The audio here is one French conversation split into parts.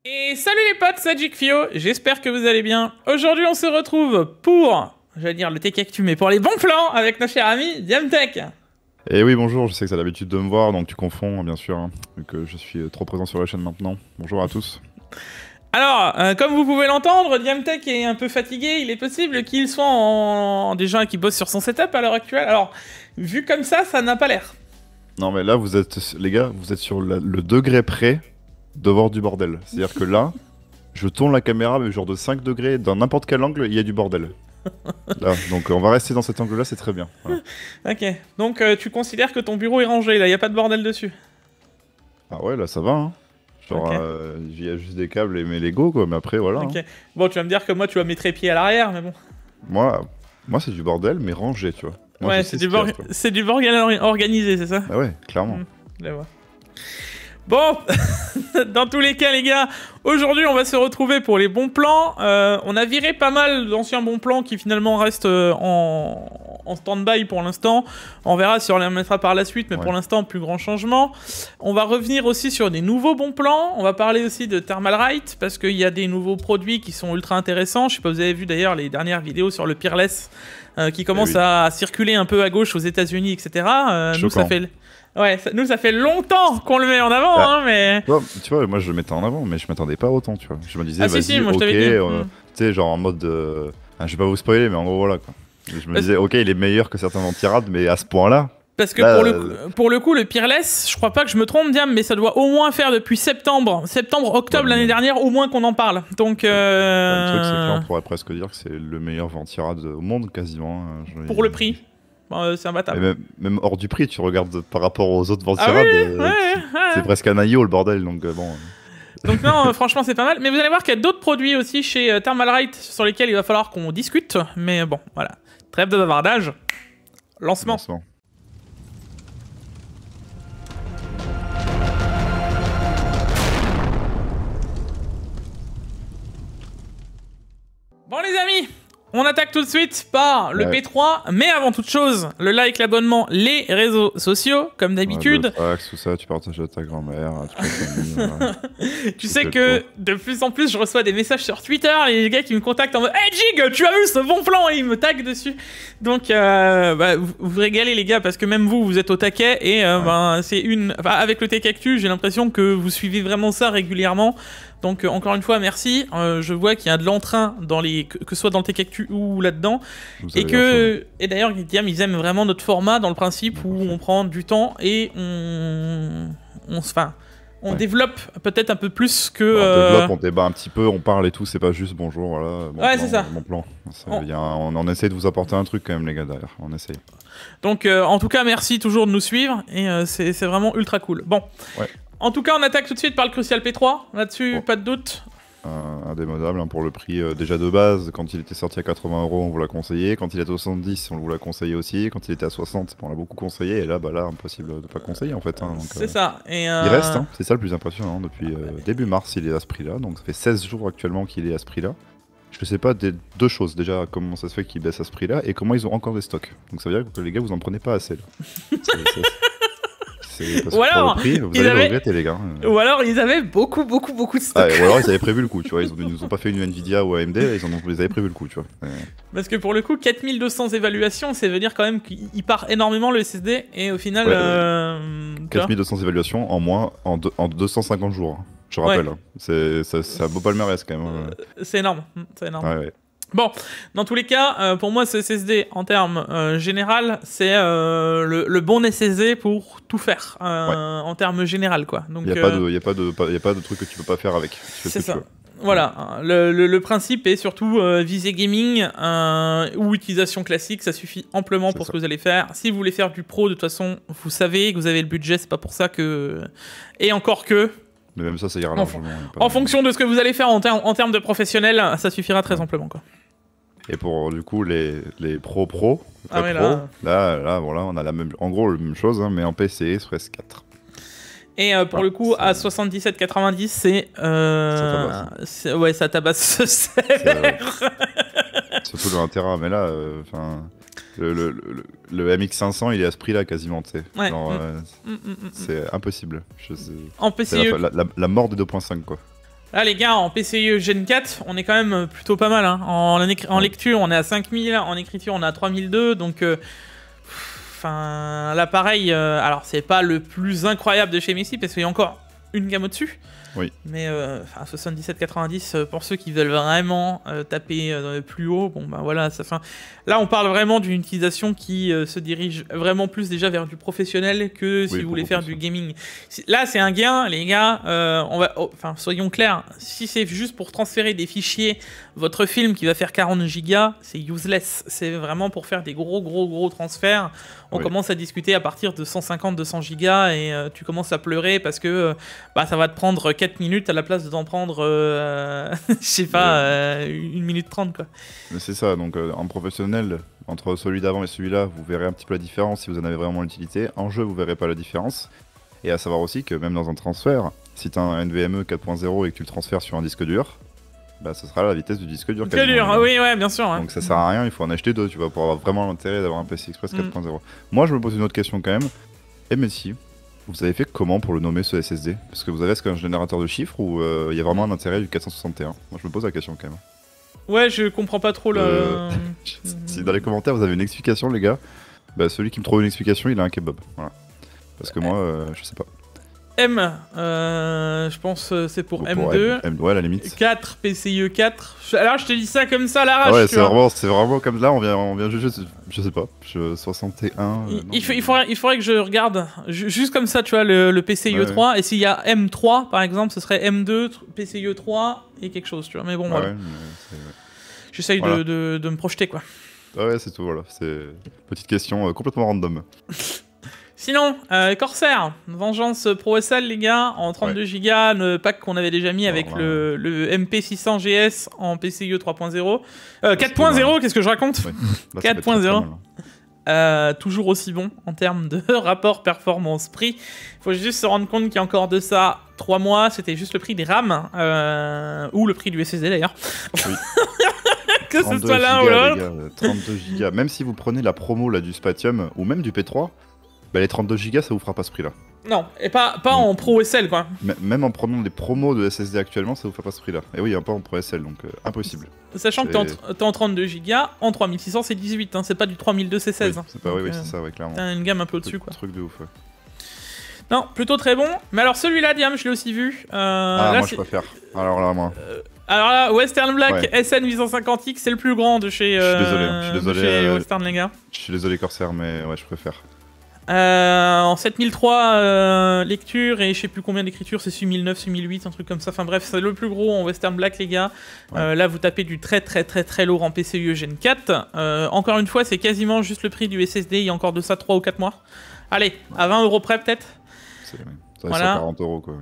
Et salut les potes, c'est Jikfio, j'espère que vous allez bien. Aujourd'hui on se retrouve pour, j'allais dire le Tech Actu, mais pour les bons plans avec notre cher ami Diamtech. Et oui, bonjour, je sais que tu as l'habitude de me voir, donc tu confonds, bien sûr, hein, vu que je suis trop présent sur la chaîne maintenant. Bonjour à tous. Alors, comme vous pouvez l'entendre, Diamtech est un peu fatigué, il est possible qu'il soit déjà qu'il bosse sur son setup à l'heure actuelle. Alors, vu comme ça n'a pas l'air. Non mais là, vous êtes, les gars, vous êtes sur le degré près de voir du bordel. C'est-à-dire que là, je tourne la caméra, mais genre de 5 degrés, dans n'importe quel angle, il y a du bordel. Là, donc on va rester dans cet angle-là, c'est très bien. Voilà. Ok, donc tu considères que ton bureau est rangé, là, il n'y a pas de bordel dessus. Ah ouais, là ça va, hein. Genre, Ok. il y a juste des câbles et mes Lego, quoi, mais après, voilà. Ok. Hein. Bon, tu vas me dire que moi, tu vas mes trépieds à l'arrière, mais bon. Moi c'est du bordel, mais rangé, tu vois. Moi, Ouais, je sais ce qu'il y a, quoi. c'est du bordel organisé, c'est ça? Ah ouais, clairement. Je la vois. Bon, dans tous les cas, les gars, aujourd'hui, on va se retrouver pour les bons plans. On a viré pas mal d'anciens bons plans qui finalement restent en stand-by pour l'instant. On verra si on les remettra par la suite, mais Ouais. pour l'instant, plus grand changement. On va revenir aussi sur des nouveaux bons plans. On va parler aussi de Thermalright, parce qu'il y a des nouveaux produits qui sont ultra intéressants. Je sais pas, vous avez vu d'ailleurs les dernières vidéos sur le Peerless qui commencent oui. à circuler un peu à gauche aux États-Unis, etc. Nous, ça Choquant. fait... Ouais, ça fait longtemps qu'on le met en avant, Bah, hein, mais... Tu vois, moi je le mettais en avant, mais je m'attendais pas autant, tu vois. Je me disais, Ah si, vas-y, si, moi je ok, t'avais dit. tu sais, genre en mode. Je vais pas vous spoiler, mais en gros, voilà quoi. Je me disais, ok, il est meilleur que certains anti-rad, mais à ce point-là. Parce que Là, pour le coup, le Peerless, je crois pas que je me trompe, Diam, mais ça doit au moins faire depuis septembre, octobre Ouais, l'année dernière, au moins qu'on en parle. Donc, le truc, c'est que là, on pourrait presque dire que c'est le meilleur ventirad au monde, quasiment. pour le prix, c'est Et imbattable. même hors du prix, tu regardes par rapport aux autres Ah ventirad, oui, ouais, c'est ouais. presque un aïe le bordel, donc bon. Donc non, franchement, c'est pas mal. Mais vous allez voir qu'il y a d'autres produits aussi chez Thermalright sur lesquels il va falloir qu'on discute. Mais bon, voilà. Trêve de bavardage. Lancement. Lancement. Bon les amis, on attaque tout de suite par le Ouais. P3, mais avant toute chose, le like, l'abonnement, les réseaux sociaux, comme d'habitude. Le fax, tout ça, tu partages à ta grand-mère, tu peux voilà. Tu sais fais que le de plus en plus, je reçois des messages sur Twitter, les gars qui me contactent en mode Hey Jig, tu as vu ce bon plan? Et ils me taguent dessus. Donc, vous régalez les gars, parce que même vous, vous êtes au taquet. Et c'est avec le Tech Actu, j'ai l'impression que vous suivez vraiment ça régulièrement. Donc encore une fois, merci. Je vois qu'il y a de l'entrain dans que ce soit dans le Tech Actu ou là-dedans. Vous Et avez et d'ailleurs, Diam, ils aiment vraiment notre format dans le principe où on prend du temps et on Ouais. développe peut-être un peu plus que... On développe, on débat un petit peu, on parle et tout, c'est pas juste bonjour, voilà, bon Ouais, plan, c'est ça. bon plan. On- On essaie de vous apporter un truc quand même les gars derrière, on essaye. Donc en tout cas, merci toujours de nous suivre et c'est vraiment ultra cool. Bon. Ouais. En tout cas, on attaque tout de suite par le Crucial P3. Là-dessus, Bon. pas de doute. Indémodable hein, pour le prix déjà de base, quand il était sorti à 80 €, on vous l'a conseillé, quand il était à 70, on vous l'a conseillé aussi, quand il était à 60, on l'a beaucoup conseillé, et là, impossible de pas conseiller en fait. Hein, donc, C'est ça. Et, il reste, hein, c'est ça le plus impressionnant, hein, depuis début mars il est à ce prix-là, donc ça fait 16 jours actuellement qu'il est à ce prix-là. Je sais pas deux choses, déjà comment ça se fait qu'il baisse à ce prix-là, et comment ils ont encore des stocks. Donc ça veut dire que les gars vous en prenez pas assez là. Parce Ou que alors, pour le prix, vous ils allez le avaient- regretter les gars. Ou alors, ils avaient beaucoup de Ah, stock. ou alors ils avaient prévu le coup, tu vois, ils nous ont pas fait une Nvidia ou AMD, ils avaient prévu le coup, tu vois. Parce que pour le coup, 4200 évaluations, ça veut dire quand même qu'il part énormément le SSD. Et au final, Ouais, tu vois. 4200 évaluations en moins en 250 jours, hein, je rappelle. Hein. C'est un beau palmarès quand même. C'est énorme. C'est énorme. Ouais. Bon, dans tous les cas, pour moi, ce SSD, en termes général, c'est le bon SSD pour tout faire, en termes général, quoi. Donc, Il n'y a pas de truc que tu peux pas faire avec. Tu fais ce c'est que tu ça. veux. Voilà, le principe est surtout visée gaming ou utilisation classique, ça suffit amplement pour ce que vous allez faire. Si vous voulez faire du pro, de toute façon, vous savez que vous avez le budget, c'est pas pour ça que... Et encore que, Mais même ça ira En largement. y a pas en de- fonction de ce que vous allez faire en termes de professionnel, ça suffira très amplement, quoi. Et pour du coup les pro, Ah ouais, là, voilà, on a en gros la même chose, hein, mais en PC sur S4. Et pour le coup, à 77,90, ouais, ça tabasse sévère. Surtout le 1 Tera, mais là, le MX500 il est à ce prix-là quasiment, tu sais. Ouais. Genre, c'est impossible. En C'est PCIe, la mort des 2.5 quoi. Là, les gars, en PCIe Gen 4, on est quand même plutôt pas mal. Hein. En lecture, on est à 5000, en écriture, on est à 3002, donc... Enfin, là, pareil, alors c'est pas le plus incroyable de chez Messi, parce qu'il y a encore une gamme au-dessus. Oui. Mais 77,90 pour ceux qui veulent vraiment taper plus haut, bon bah voilà, ça fait. Là, on parle vraiment d'une utilisation qui se dirige vraiment plus déjà vers du professionnel que si vous voulez faire du gaming. Là, c'est un gain, les gars. Enfin, soyons clairs. Si c'est juste pour transférer des fichiers, votre film qui va faire 40 gigas, c'est useless. C'est vraiment pour faire des gros transferts. On commence à discuter à partir de 150-200 gigas et tu commences à pleurer parce que ça va te prendre 4 minutes à la place de t'en prendre, je sais pas, 1 minute 30 quoi. Mais c'est ça, donc en professionnel, entre celui d'avant et celui-là, vous verrez un petit peu la différence si vous en avez vraiment l'utilité. En jeu, vous verrez pas la différence. Et à savoir aussi que même dans un transfert, si tu as un NVMe 4.0 et que tu le transfères sur un disque dur, bah ça sera la vitesse du disque dur. Oui, ouais, bien sûr. Ouais. Donc ça sert à rien, il faut en acheter 2, tu vois, pour avoir vraiment l'intérêt d'avoir un PCI Express 4.0. Moi, je me pose une autre question quand même. Et Messi, vous avez fait comment pour le nommer ce SSD? Parce que vous avez, est-ce qu'un générateur de chiffres ou il y a vraiment un intérêt du 461? Moi, je me pose la question quand même. Ouais, je comprends pas trop le... Si dans les commentaires vous avez une explication, les gars, bah celui qui me trouve une explication, il a un kebab. Voilà. Parce que moi, je sais pas. M, je pense c'est pour M2. Ouais, à la limite. 4, PCIe 4. Alors je te dis ça comme ça à l'arrache. Ah ouais, c'est vraiment comme là, on vient juger, je sais pas, 61. Il faudrait que je regarde, juste comme ça, tu vois, le PCIe 3. Et s'il y a M3, par exemple, ce serait M2, PCIe 3 et quelque chose, tu vois. Mais bon, voilà. J'essaye de me projeter, quoi. Ah ouais, c'est tout, voilà. C'est petite question complètement random. Sinon, Corsair, Vengeance Pro SL, les gars, en 32 Go, le pack qu'on avait déjà mis avec le MP600 GS en PCIe 3.0. 4.0, qu'est-ce que je raconte? 4.0. Toujours aussi bon en termes de rapport performance-prix. Il faut juste se rendre compte qu'il y a encore de ça 3 mois, c'était juste le prix des RAM, ou le prix du SSD d'ailleurs. Oui. Que ce soit l'un ou l'autre. 32 Go, même si vous prenez la promo là, du Spatium ou même du P3, bah les 32 Go ça vous fera pas ce prix là. Non, et pas en Pro SL quoi. Même en prenant des promos de SSD actuellement, ça vous fait pas ce prix là. Et oui, pas en Pro SL, donc impossible. Sachant que t'es en 32 Go, en 3600 c'est 18, hein, c'est pas du 3200 c'est 16. Oui, c'est pas, donc, c'est ça, clairement. T'as une gamme un peu au-dessus quoi. Truc de ouf, ouais. Non, plutôt très bon. Mais alors celui-là, Diam, je l'ai aussi vu. Là, moi je préfère. Alors là, moi. Alors là, Western Black SN850X, c'est le plus grand de chez, je suis désolé, chez Western, les gars. Je suis désolé Corsair, mais ouais, je préfère. En 7003 lecture et je sais plus combien d'écriture, c'est 6009, 6008, un truc comme ça. Enfin bref, c'est le plus gros en Western Black, les gars. Là, vous tapez du très lourd en PCIe Gen 4. Encore une fois, c'est quasiment juste le prix du SSD. Il y a encore de ça 3 ou 4 mois. Allez, à 20 € près peut-être. Ça reste à 40 € quoi.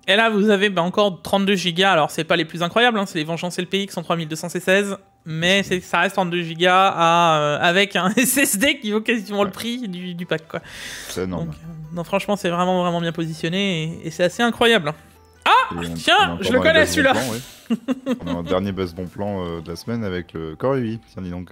Et là, vous avez encore 32 Go. Alors, c'est pas les plus incroyables, hein, c'est les Vengeance LPX en 3216, mais ça reste 32 Go avec un SSD qui vaut quasiment le prix du pack, quoi. C'est énorme. Donc, non, franchement, c'est vraiment bien positionné et c'est assez incroyable. Ah, tiens, je le connais celui-là. On a un dernier best bon plan de la semaine avec le Core i8. Tiens, dis donc,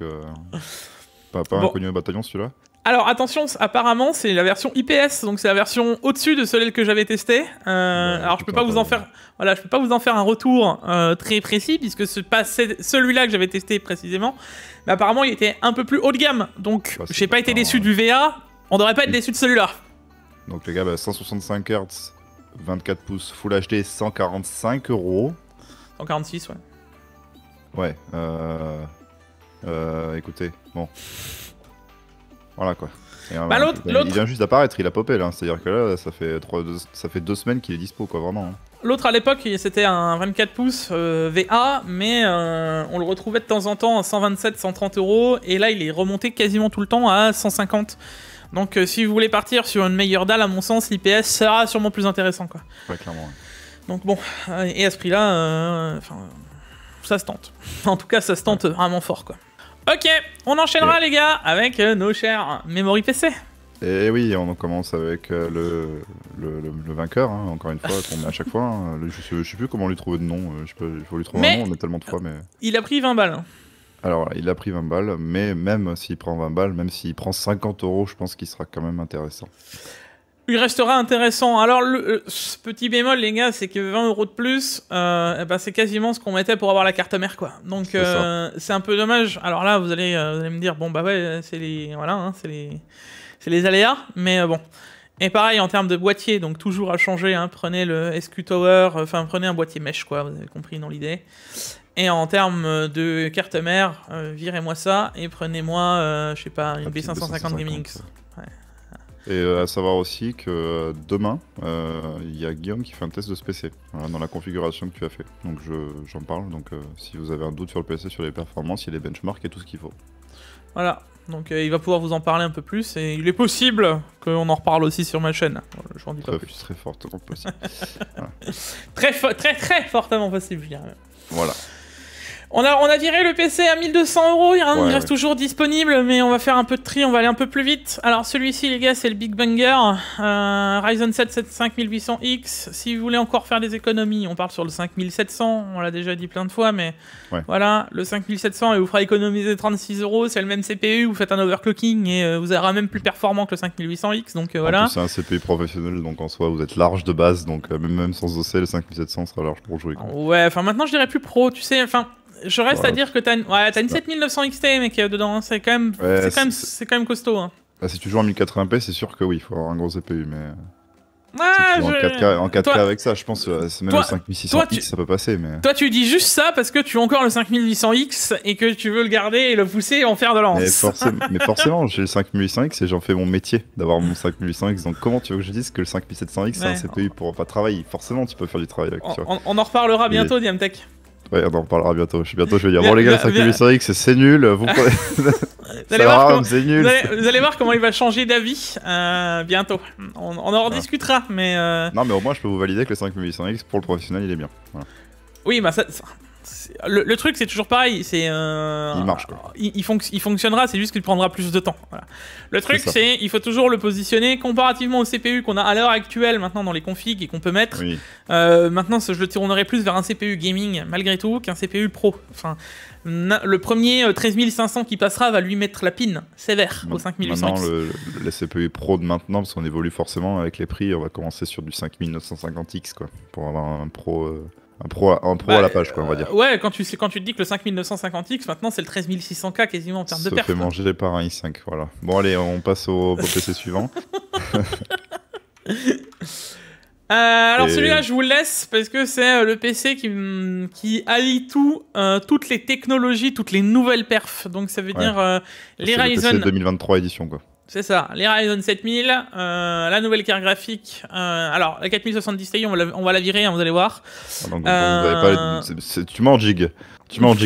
pas inconnu au bataillon celui-là. Alors attention, apparemment c'est la version IPS, donc c'est la version au-dessus de celle que j'avais testée. Alors je peux pas vous en faire, je peux pas vous en faire un retour très précis puisque c'est pas celui-là que j'avais testé précisément. Mais apparemment il était un peu plus haut de gamme, donc j'ai pas été déçu du VA. On devrait pas être déçu de celui-là. Donc les gars, 165 Hz, 24 pouces Full HD, 145 €. 146, ouais. Ouais. Écoutez, bon. Voilà quoi. L'autre... Il vient juste d'apparaître, il a popé là. C'est-à-dire que là, ça fait 2 semaines qu'il est dispo quoi, vraiment. L'autre à l'époque, c'était un 24 pouces VA, mais on le retrouvait de temps en temps à 127, 130 €. Et là, il est remonté quasiment tout le temps à 150. Donc si vous voulez partir sur une meilleure dalle, à mon sens, l'IPS sera sûrement plus intéressant quoi. Ouais, clairement. Ouais. Donc bon, et à ce prix-là, ça se tente. En tout cas, ça se tente vraiment fort quoi. Ok, on enchaînera les gars avec nos chers Memory PC. Et oui, on commence avec le vainqueur, hein, encore une fois, qu'on met à chaque fois. Hein. Je sais plus comment lui trouver de nom, il faut lui trouver un nom, on met tellement de fois, mais... Il a pris 20 balles. Alors, il a pris 20 balles, mais même s'il prend 20 balles, même s'il prend 50 €, je pense qu'il sera quand même intéressant. Il restera intéressant. Alors, ce petit bémol, les gars, c'est que 20 € de plus, c'est quasiment ce qu'on mettait pour avoir la carte mère, quoi. Donc, c'est un peu dommage. Alors là, vous allez me dire, bon, bah ouais, c'est les... Voilà, hein, c'est les aléas, mais bon. Et pareil, en termes de boîtier, donc toujours à changer, hein, prenez le SQ Tower, prenez un boîtier mesh, quoi, vous avez compris dans l'idée. Et en termes de carte mère, virez-moi ça, et prenez-moi, je sais pas, une B550 Gaming X. Ouais. Et à savoir aussi que demain, il y a Guillaume qui fait un test de ce PC, dans la configuration que tu as fait. Donc j'en parle, donc si vous avez un doute sur le PC, sur les performances, il y a les benchmarks et tout ce qu'il faut. Voilà, donc il va pouvoir vous en parler un peu plus, et il est possible qu'on en reparle aussi sur ma chaîne. Voilà, je n'en dis pas plus. Très fortement possible. Voilà. Très fortement possible, je dirais. Voilà. On a viré le PC à 1200 €, il reste toujours disponible, mais on va faire un peu de tri, on va aller un peu plus vite. Alors celui-ci, les gars, c'est le Big Banger, Ryzen 7 5800X. Si vous voulez encore faire des économies, on parle sur le 5700, on l'a déjà dit plein de fois, mais voilà, le 5700, il vous fera économiser 36 €, c'est le même CPU, vous faites un overclocking et vous aurez même plus performant que le 5800X, donc voilà. En plus, c'est un CPU professionnel, donc en soi, vous êtes large de base, donc même sans OC, le 5700 sera large pour jouer, quoi. Ouais, maintenant je dirais plus pro, tu sais, je reste à dire que t'as une 7900 XT, mec, dedans, c'est quand même costaud. Hein. Bah, si tu joues en 1080p, c'est sûr que oui, il faut avoir un gros CPU, mais... En 4K avec ça, je pense c'est même le 5600X, ça peut passer, mais... Toi, tu dis juste ça parce que tu as encore le 5800X et que tu veux le garder et le pousser en fer de lance. Mais forcément, j'ai le 5800X et j'en fais mon métier d'avoir mon 5800X, donc comment tu veux que je dise que le 5700X, c'est un CPU pour pas travailler? Forcément, tu peux faire du travail avec. On en reparlera bientôt, Diamtech. Ouais, on en reparlera bientôt. Je vais dire, bon les gars, le 5800X, c'est nul, vous prenez... Vous allez voir comment il va changer d'avis bientôt. On en rediscutera, mais... Non, mais au moins, je peux vous valider que le 5800X, pour le professionnel, il est bien. Voilà. Oui, bah ça... Le truc, c'est toujours pareil. Il marche, quoi. Il fonctionnera, c'est juste qu'il prendra plus de temps. Voilà. Le truc, c'est il faut toujours le positionner comparativement au CPU qu'on a à l'heure actuelle maintenant dans les configs et qu'on peut mettre. Oui. Maintenant, je le tournerai plus vers un CPU gaming malgré tout qu'un CPU pro. Enfin, le premier 13500 qui passera va lui mettre la pine sévère au 5800X. Maintenant, le CPU pro de maintenant, parce qu'on évolue forcément avec les prix, on va commencer sur du 5950X, quoi, pour avoir un pro... Un pro à la page, quoi, on va dire. Ouais, quand tu te dis que le 5950X, maintenant, c'est le 13600K quasiment en termes de perf. Ça fait manger par un i5, voilà. Bon, allez, on passe au PC suivant. Alors celui-là, je vous le laisse, parce que c'est le PC qui allie toutes les technologies, toutes les nouvelles perfs. Donc ça veut dire les Ryzen... C'est le PC 2023 édition, quoi. C'est ça, les Ryzen 7000, la nouvelle carte graphique. Alors, la 4070 Ti, on va la virer, hein, vous allez voir. Donc, vous avez pas tu mets en gig.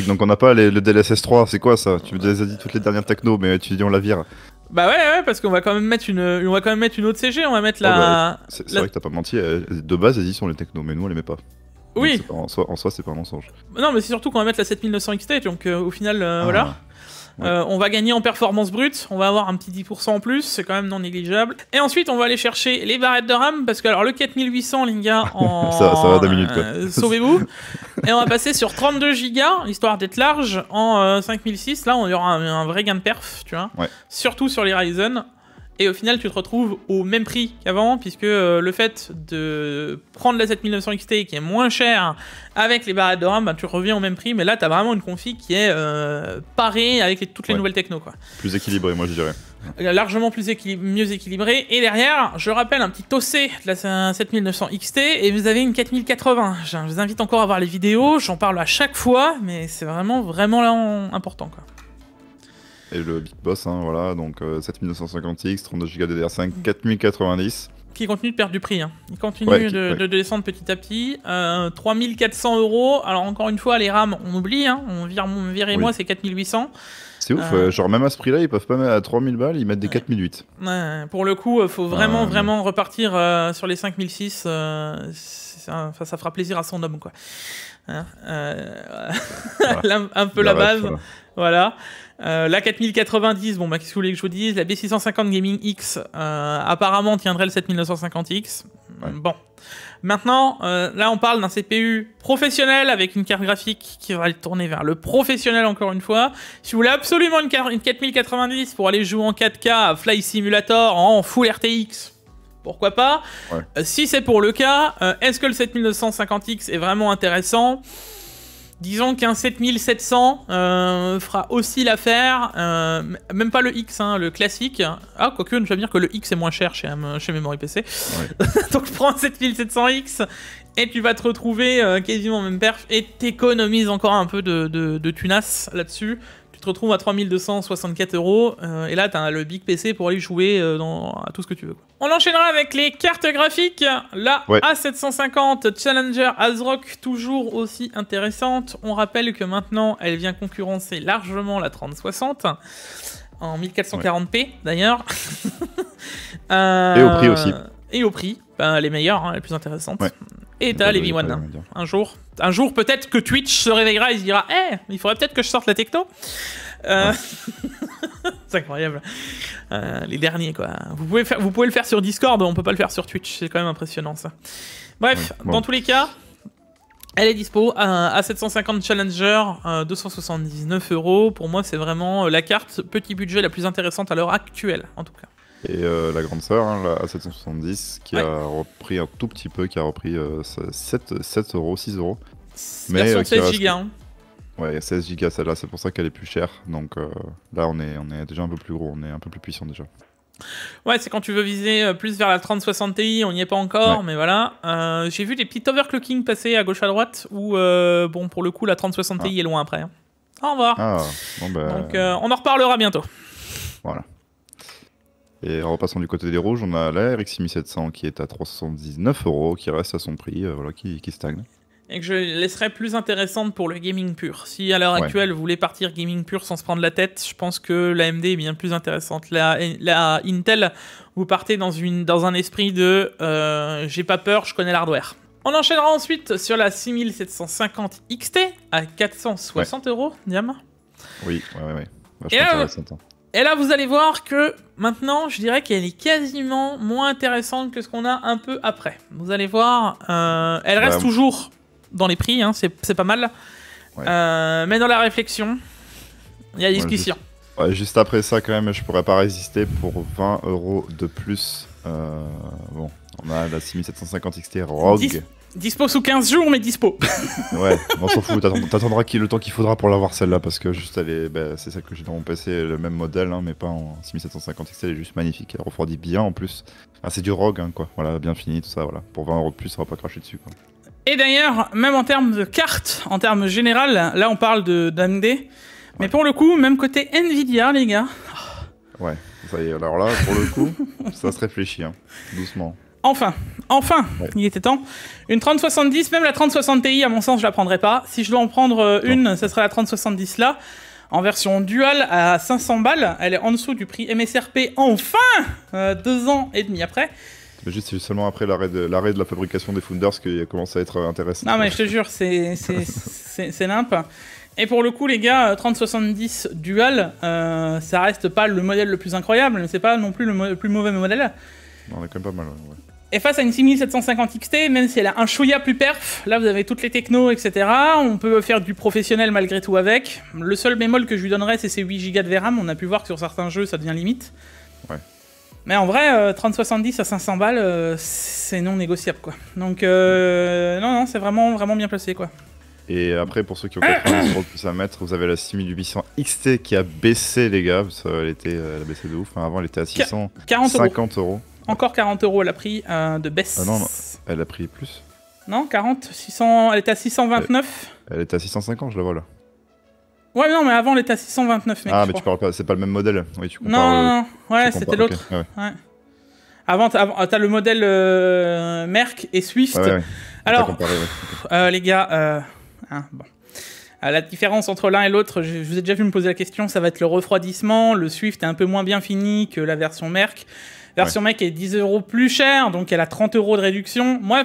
Donc on n'a pas le DLSS 3, c'est quoi ça? Tu nous as dit toutes les dernières techno, mais tu dis on la vire. Bah ouais, parce qu'on va quand même mettre une autre CG, on va mettre la... C'est vrai que t'as pas menti, de base elles y sont les techno, mais nous on les met pas. Oui. En soi, c'est pas un mensonge. Non, mais c'est surtout qu'on va mettre la 7900 XT, donc au final, voilà. Ouais. On va gagner en performance brute, on va avoir un petit 10% en plus, c'est quand même non négligeable. Et ensuite, on va aller chercher les barrettes de RAM, parce que alors le 4800, les gars, ça va 2 minutes, quoi. Sauvez-vous. Et on va passer sur 32 Go, histoire d'être large, en 5006. Là, on y aura un vrai gain de perf, tu vois. Ouais. Surtout sur les Ryzen. Et au final, tu te retrouves au même prix qu'avant, puisque le fait de prendre la 7900 XT qui est moins chère avec les barrettes de RAM, bah, tu reviens au même prix, mais là, tu as vraiment une config qui est parée avec toutes les nouvelles techno, quoi. Plus équilibré, moi, je dirais. Largement mieux équilibré. Et derrière, je rappelle un petit OC de la 7900 XT, et vous avez une 4080. Je vous invite encore à voir les vidéos, j'en parle à chaque fois, mais c'est vraiment là important, quoi. Et le Big Boss, hein, voilà, donc 7950X, 32 Go DDR5, 4090. Qui continue de perdre du prix, hein. Il continue de descendre petit à petit. 3400 €. Alors encore une fois, les RAM, on oublie, hein. On vire et moi, c'est 4800. C'est ouf, genre même à ce prix-là, ils peuvent pas mettre à 3000 balles, ils mettent des 4008. Pour le coup, faut vraiment repartir sur les 5006. Ça fera plaisir à son homme, quoi. Hein, voilà. Un peu la base. Voilà. La 4090, bon, bah, qu'est-ce que vous voulez que je vous dise? La B650 Gaming X, apparemment, tiendrait le 7950X. Ouais. Bon. Maintenant, là, on parle d'un CPU professionnel avec une carte graphique qui va tourner vers le professionnel, encore une fois. Si vous voulez absolument une 4090 pour aller jouer en 4K à Flight Simulator en Full RTX, pourquoi pas. Ouais. Si c'est pour le cas, est-ce que le 7250X est vraiment intéressant? Disons qu'un 7700 fera aussi l'affaire, même pas le X, hein, le classique. Ah, quoique, je vais dire que le X est moins cher chez Memory PC. Ouais. Donc prends un 7700X et tu vas te retrouver quasiment même perf et t'économises encore un peu de tunas là-dessus. Tu te retrouves à 3264 €, et là t'as le big PC pour aller jouer à tout ce que tu veux, quoi. On enchaînera avec les cartes graphiques. La A750 Challenger ASRock, toujours aussi intéressante. On rappelle que maintenant elle vient concurrencer largement la 3060 en 1440p d'ailleurs. Et au prix aussi. Et au prix, les meilleures, hein, les plus intéressantes. Ouais. Et t'as les V1. Un jour peut-être que Twitch se réveillera et se dira il faudrait peut-être que je sorte la techno. C'est incroyable. Les derniers, quoi. Vous pouvez le faire sur Discord, on peut pas le faire sur Twitch. C'est quand même impressionnant, ça. Bref, dans tous les cas, elle est dispo à 750 Challenger, 279 €. Pour moi, c'est vraiment la carte petit budget la plus intéressante à l'heure actuelle, en tout cas. Et la grande sœur, hein, la A770, qui a repris un tout petit peu, qui a repris 7 €, 6 €. Mais version 16 Go. Hein. Ouais, 16 Go celle-là, c'est pour ça qu'elle est plus chère. Donc là, on est déjà un peu plus gros, on est un peu plus puissant déjà. Ouais, c'est quand tu veux viser plus vers la 3060 Ti, on n'y est pas encore, mais voilà. J'ai vu des petits overclocking passer à gauche à droite, où, bon, pour le coup, la 3060 Ti est loin après. Hein. Au revoir. Bon, donc, on en reparlera bientôt. Voilà. Et repassons du côté des rouges, on a la RX 6700 qui est à 379 €, qui reste à son prix, voilà, qui stagne. Et que je laisserai plus intéressante pour le gaming pur. Si à l'heure actuelle vous voulez partir gaming pur sans se prendre la tête, je pense que la AMD est bien plus intéressante. La Intel, vous partez dans un esprit de j'ai pas peur, je connais l'hardware. On enchaînera ensuite sur la 6750 XT à 460 €, Diam. Oui, ouais. Vachement intéressante. Et là, vous allez voir que maintenant, je dirais qu'elle est quasiment moins intéressante que ce qu'on a un peu après. Vous allez voir, elle reste toujours dans les prix, hein, c'est pas mal. Ouais. Mais dans la réflexion, il y a discussion. Juste après ça, quand même, je pourrais pas résister pour 20 € de plus. Bon, on a la 6750 XT Rogue. Dispo sous 15 jours, mais dispo. Ouais, on s'en fout, t'attendras le temps qu'il faudra pour l'avoir celle-là, parce que juste elle est, c'est celle que j'ai dans mon PC, le même modèle, hein, mais pas en 6750 XT, elle est juste magnifique, elle refroidit bien en plus. C'est du Rogue, hein, quoi, voilà, bien fini, tout ça, voilà. Pour 20 € de plus, ça va pas cracher dessus, quoi. Et d'ailleurs, même en termes de cartes, en termes général, là on parle d'AMD, mais pour le coup, même côté Nvidia, les gars. Ouais, ça y est, alors là, pour le coup, ça se réfléchit, hein, doucement. Enfin, il était temps. Une 3070, même la 3060 Ti, à mon sens, je la prendrais pas. Si je dois en prendre une, ça serait la 3070 là, en version dual à 500 balles. Elle est en dessous du prix MSRP, enfin 2 ans et demi après. C'est seulement après l'arrêt de la fabrication des Founders qu'il a commencé à être intéressant. Non mais je te jure, c'est nimp. Et pour le coup, les gars, 3070 dual, ça reste pas le modèle le plus incroyable, mais c'est pas non plus le plus mauvais modèle. On est quand même pas mal, ouais. Et face à une 6750 XT, même si elle a un chouïa plus perf, là vous avez toutes les technos, etc. On peut faire du professionnel malgré tout avec. Le seul bémol que je lui donnerais, c'est ses 8 Go de VRAM. On a pu voir que sur certains jeux, ça devient limite. Ouais. Mais en vrai, 3070 à 500 balles, c'est non négociable, quoi. Donc, non, c'est vraiment bien placé, quoi. Et après, pour ceux qui ont 90 € de plus à mettre, vous avez la 6800 XT qui a baissé, les gars, parce qu'elle a baissé de ouf. Enfin, avant, elle était à 650 €. Encore 40 € elle a pris de baisse. Ah non, elle a pris plus. Non, 40, 600, elle était à 629. Elle était à 650, je la vois là. Ouais, non, mais avant elle était à 629, mec. Ah, mais tu parles pas, c'est pas le même modèle. Oui, tu compares. Non, ouais, c'était l'autre. Okay, ouais. Avant, t'as le modèle Merck et Swift. Ouais. Alors, comparé, les gars, bon. La différence entre l'un et l'autre, je vous ai déjà vu me poser la question, ça va être le refroidissement. Le Swift est un peu moins bien fini que la version Merck. Version Merck est 10 € plus chère, donc elle a 30 € de réduction. Moi,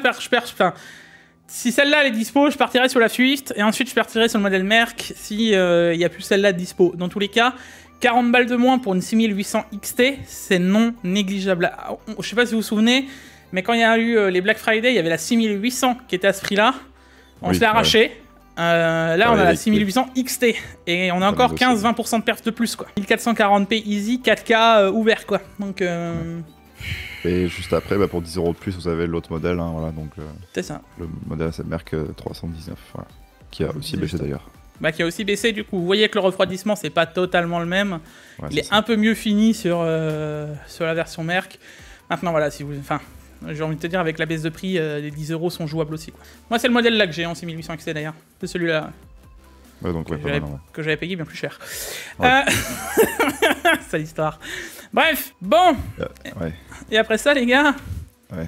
si celle-là elle est dispo, je partirai sur la Swift, et ensuite je partirai sur le modèle Merck si il n'y a plus celle-là dispo. Dans tous les cas, 40 balles de moins pour une 6800 XT, c'est non négligeable. Je sais pas si vous vous souvenez, mais quand il y a eu les Black Friday, il y avait la 6800 qui était à ce prix-là. On se l'a arraché. Là, on a la 6800 XT et on a encore 15-20% de perf de plus, quoi. 1440p easy, 4K ouvert, quoi. Donc, Et juste après, bah, pour 10 € de plus, vous avez l'autre modèle, hein, voilà, donc C'est ça. le modèle Merck 319, voilà, qui a aussi baissé d'ailleurs. Bah, qui a aussi baissé du coup. Vous voyez que le refroidissement, c'est pas totalement le même. Ouais, Il est un peu mieux fini sur la version Merck. Maintenant, voilà, si vous... Enfin, j'ai envie de te dire, avec la baisse de prix, les 10 € sont jouables aussi, quoi. Moi, c'est le modèle là que j'ai en 6800 XT d'ailleurs. C'est celui-là. Ouais, donc, ouais, que j'avais payé bien plus cher. Ouais. C'est l'histoire. Bref, bon. Ouais. Et après ça, les gars, Ouais.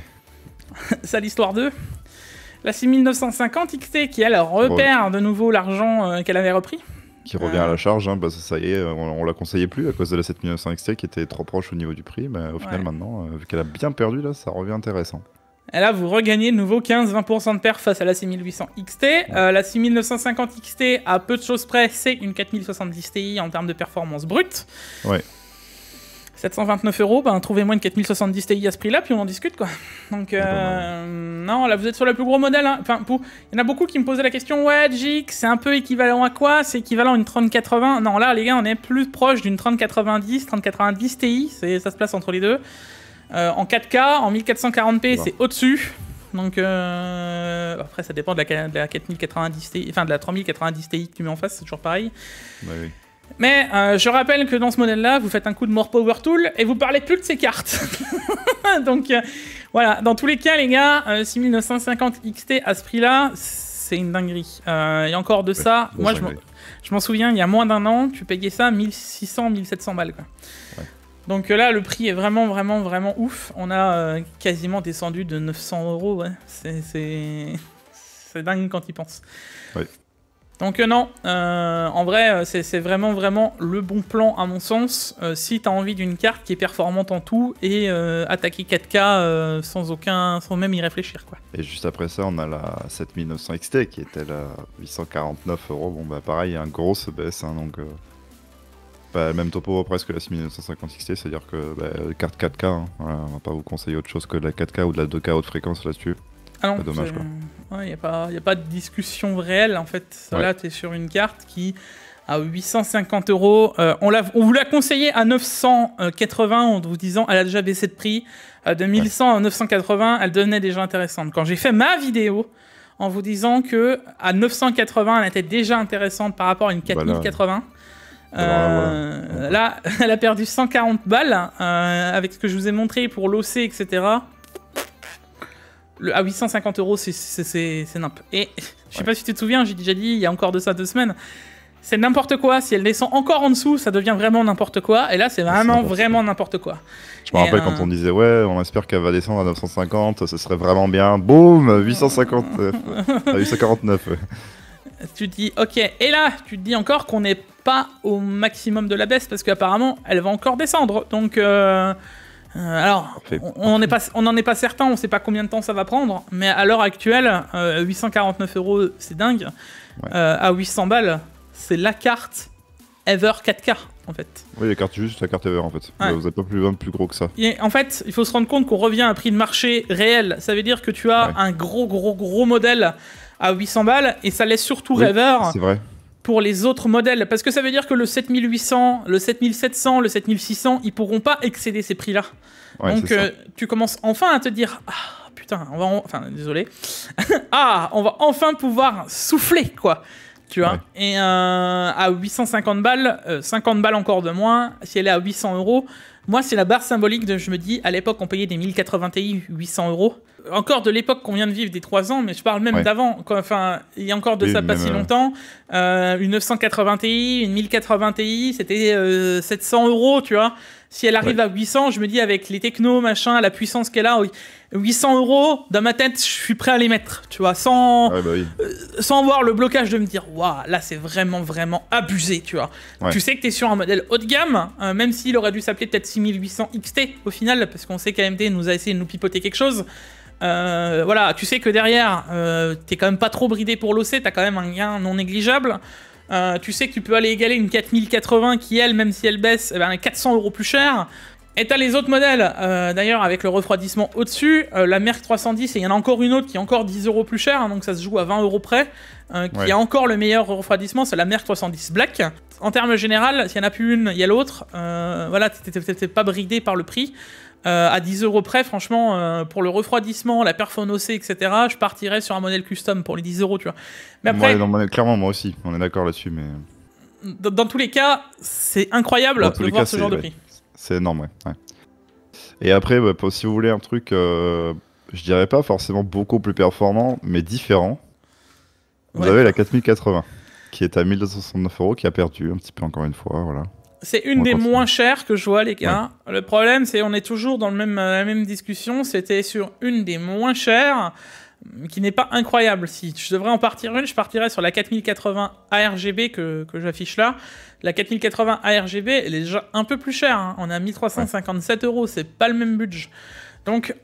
ça l'histoire 2. La 6950 XT qui, elle, repère de nouveau l'argent qu'elle avait repris. Qui revient à la charge, hein, bah, ça y est, on la conseillait plus à cause de la 7900 XT qui était trop proche au niveau du prix, mais au final maintenant, vu qu'elle a bien perdu, là, ça revient intéressant. Et là, vous regagnez de nouveau 15-20% de perf face à la 6800 XT. La 6950 XT, à peu de choses près, c'est une 4070 Ti en termes de performance brute. Ouais. 729 €, ben, trouvez-moi une 4070 Ti à ce prix-là, puis on en discute, quoi. Donc, non, là, vous êtes sur le plus gros modèle. Hein. Enfin, il y en a beaucoup qui me posaient la question, ouais, GX, c'est un peu équivalent à quoi? C'est équivalent à une 3080? Non, là, les gars, on est plus proche d'une 3090 Ti, ça se place entre les deux. En 4K, en 1440p, c'est au-dessus. Donc, après, ça dépend de la 4090 Ti, enfin, de la 3090 Ti que tu mets en face, c'est toujours pareil. Ouais, oui. Mais je rappelle que dans ce modèle-là, vous faites un coup de More Power Tool et vous parlez plus de ces cartes. Donc voilà, dans tous les cas, les gars, 6950 XT à ce prix-là, c'est une dinguerie. Et encore de ça, moi je m'en souviens, il y a moins d'un an, tu payais ça 1600, 1700 balles. Quoi. Ouais. Donc là, le prix est vraiment, vraiment, vraiment ouf. On a quasiment descendu de 900 €. Ouais. C'est dingue quand il pense. Ouais. Donc non, en vrai, c'est vraiment, vraiment le bon plan à mon sens, si tu as envie d'une carte qui est performante en tout et attaquer 4K sans même y réfléchir, quoi. Et juste après ça, on a la 7900 XT qui était là 849 €. Bon bah pareil, une grosse baisse, hein, donc bah, même topo presque la 6950 XT, c'est-à-dire que carte 4K, hein, voilà, on va pas vous conseiller autre chose que de la 4K ou de la 2K haute fréquence là-dessus. Ah non, c'est dommage, quoi. Il n'y a pas de discussion réelle, en fait. Là, tu es sur une carte qui, à 850 €, on vous l'a conseillé à 980 en vous disant elle a déjà baissé de prix. De 1100 à 980, elle devenait déjà intéressante. Quand j'ai fait ma vidéo en vous disant que à 980, elle était déjà intéressante par rapport à une 4080, là, elle a perdu 140 balles avec ce que je vous ai montré pour l'OC, etc. À 850 €, c'est nimp. Et je sais pas si tu te souviens, j'ai déjà dit il y a encore de ça 2 semaines, c'est n'importe quoi. Si elle descend encore en dessous, ça devient vraiment n'importe quoi. Et là, c'est vraiment n'importe quoi. Je me rappelle quand on disait ouais, on espère qu'elle va descendre à 950, ce serait vraiment bien. Boum, 849. Tu te dis ok. Et là, tu te dis encore qu'on n'est pas au maximum de la baisse parce qu'apparemment, elle va encore descendre. Donc alors, on n'en est pas certain, on ne sait pas combien de temps ça va prendre, mais à l'heure actuelle, 849 €, c'est dingue. Ouais. À 800 balles, c'est la carte Ever 4K, en fait. Oui, la carte Ever, en fait. Ouais. Vous n'êtes pas plus gros que ça. Et en fait, il faut se rendre compte qu'on revient à un prix de marché réel. Ça veut dire que tu as un gros modèle à 800 balles, et ça laisse surtout rêveur. C'est vrai. Pour les autres modèles, parce que ça veut dire que le 7800, le 7700, le 7600, ils pourront pas excéder ces prix-là. Ouais, donc tu commences enfin à te dire ah putain, désolé. On va enfin pouvoir souffler, quoi. Tu vois. Ouais. Et à 850 balles, 50 balles encore de moins, si elle est à 800 €, moi c'est la barre symbolique de, je me dis, à l'époque on payait des 1080 Ti 800 €. Encore de l'époque qu'on vient de vivre des 3 ans, mais je parle même d'avant. Enfin, il y a encore de ça pas si longtemps. Une 980 Ti, une 1080 Ti, c'était 700 €, tu vois. Si elle arrive à 800, je me dis avec les technos, machin, la puissance qu'elle a, 800 €, dans ma tête, je suis prêt à les mettre, tu vois, sans voir le blocage de me dire, waouh, là c'est vraiment, vraiment abusé, tu vois. Ouais. Tu sais que tu es sur un modèle haut de gamme, même s'il aurait dû s'appeler peut-être 6800 XT au final, parce qu'on sait qu'AMD nous a essayé de nous pipoter quelque chose. Voilà, tu sais que derrière, t'es quand même pas trop bridé pour l'OC, t'as quand même un gain non négligeable. Tu sais que tu peux aller égaler une 4080 qui, elle, même si elle baisse, est 400 € plus chère. Et t'as les autres modèles, d'ailleurs, avec le refroidissement au-dessus, la Merc 310, et il y en a encore une autre qui est encore 10 € plus chère, hein, donc ça se joue à 20 € près, qui a encore le meilleur refroidissement, c'est la Merc 310 Black. En termes général, s'il n'y en a plus une, il y a l'autre. Voilà, t'étais pas bridé par le prix. À 10 € près, franchement, pour le refroidissement, la perf OC, etc., je partirais sur un modèle custom pour les 10 €, tu vois. Mais après, clairement, moi aussi, on est d'accord là-dessus, mais... Dans tous les cas, c'est incroyable de voir ce genre de prix. C'est énorme, ouais. Et après, si vous voulez un truc, je dirais pas forcément beaucoup plus performant, mais différent, vous avez la 4080, qui est à 1269 €, qui a perdu un petit peu encore une fois, voilà. C'est une des moins chères que je vois, les gars. Ouais. Le problème, c'est on est toujours dans la même discussion. C'était sur une des moins chères, qui n'est pas incroyable. Si je devrais en partir une, je partirais sur la 4080 ARGB que j'affiche là. La 4080 ARGB, elle est déjà un peu plus chère. Hein. On est à 1357 €. C'est pas le même budget. Donc,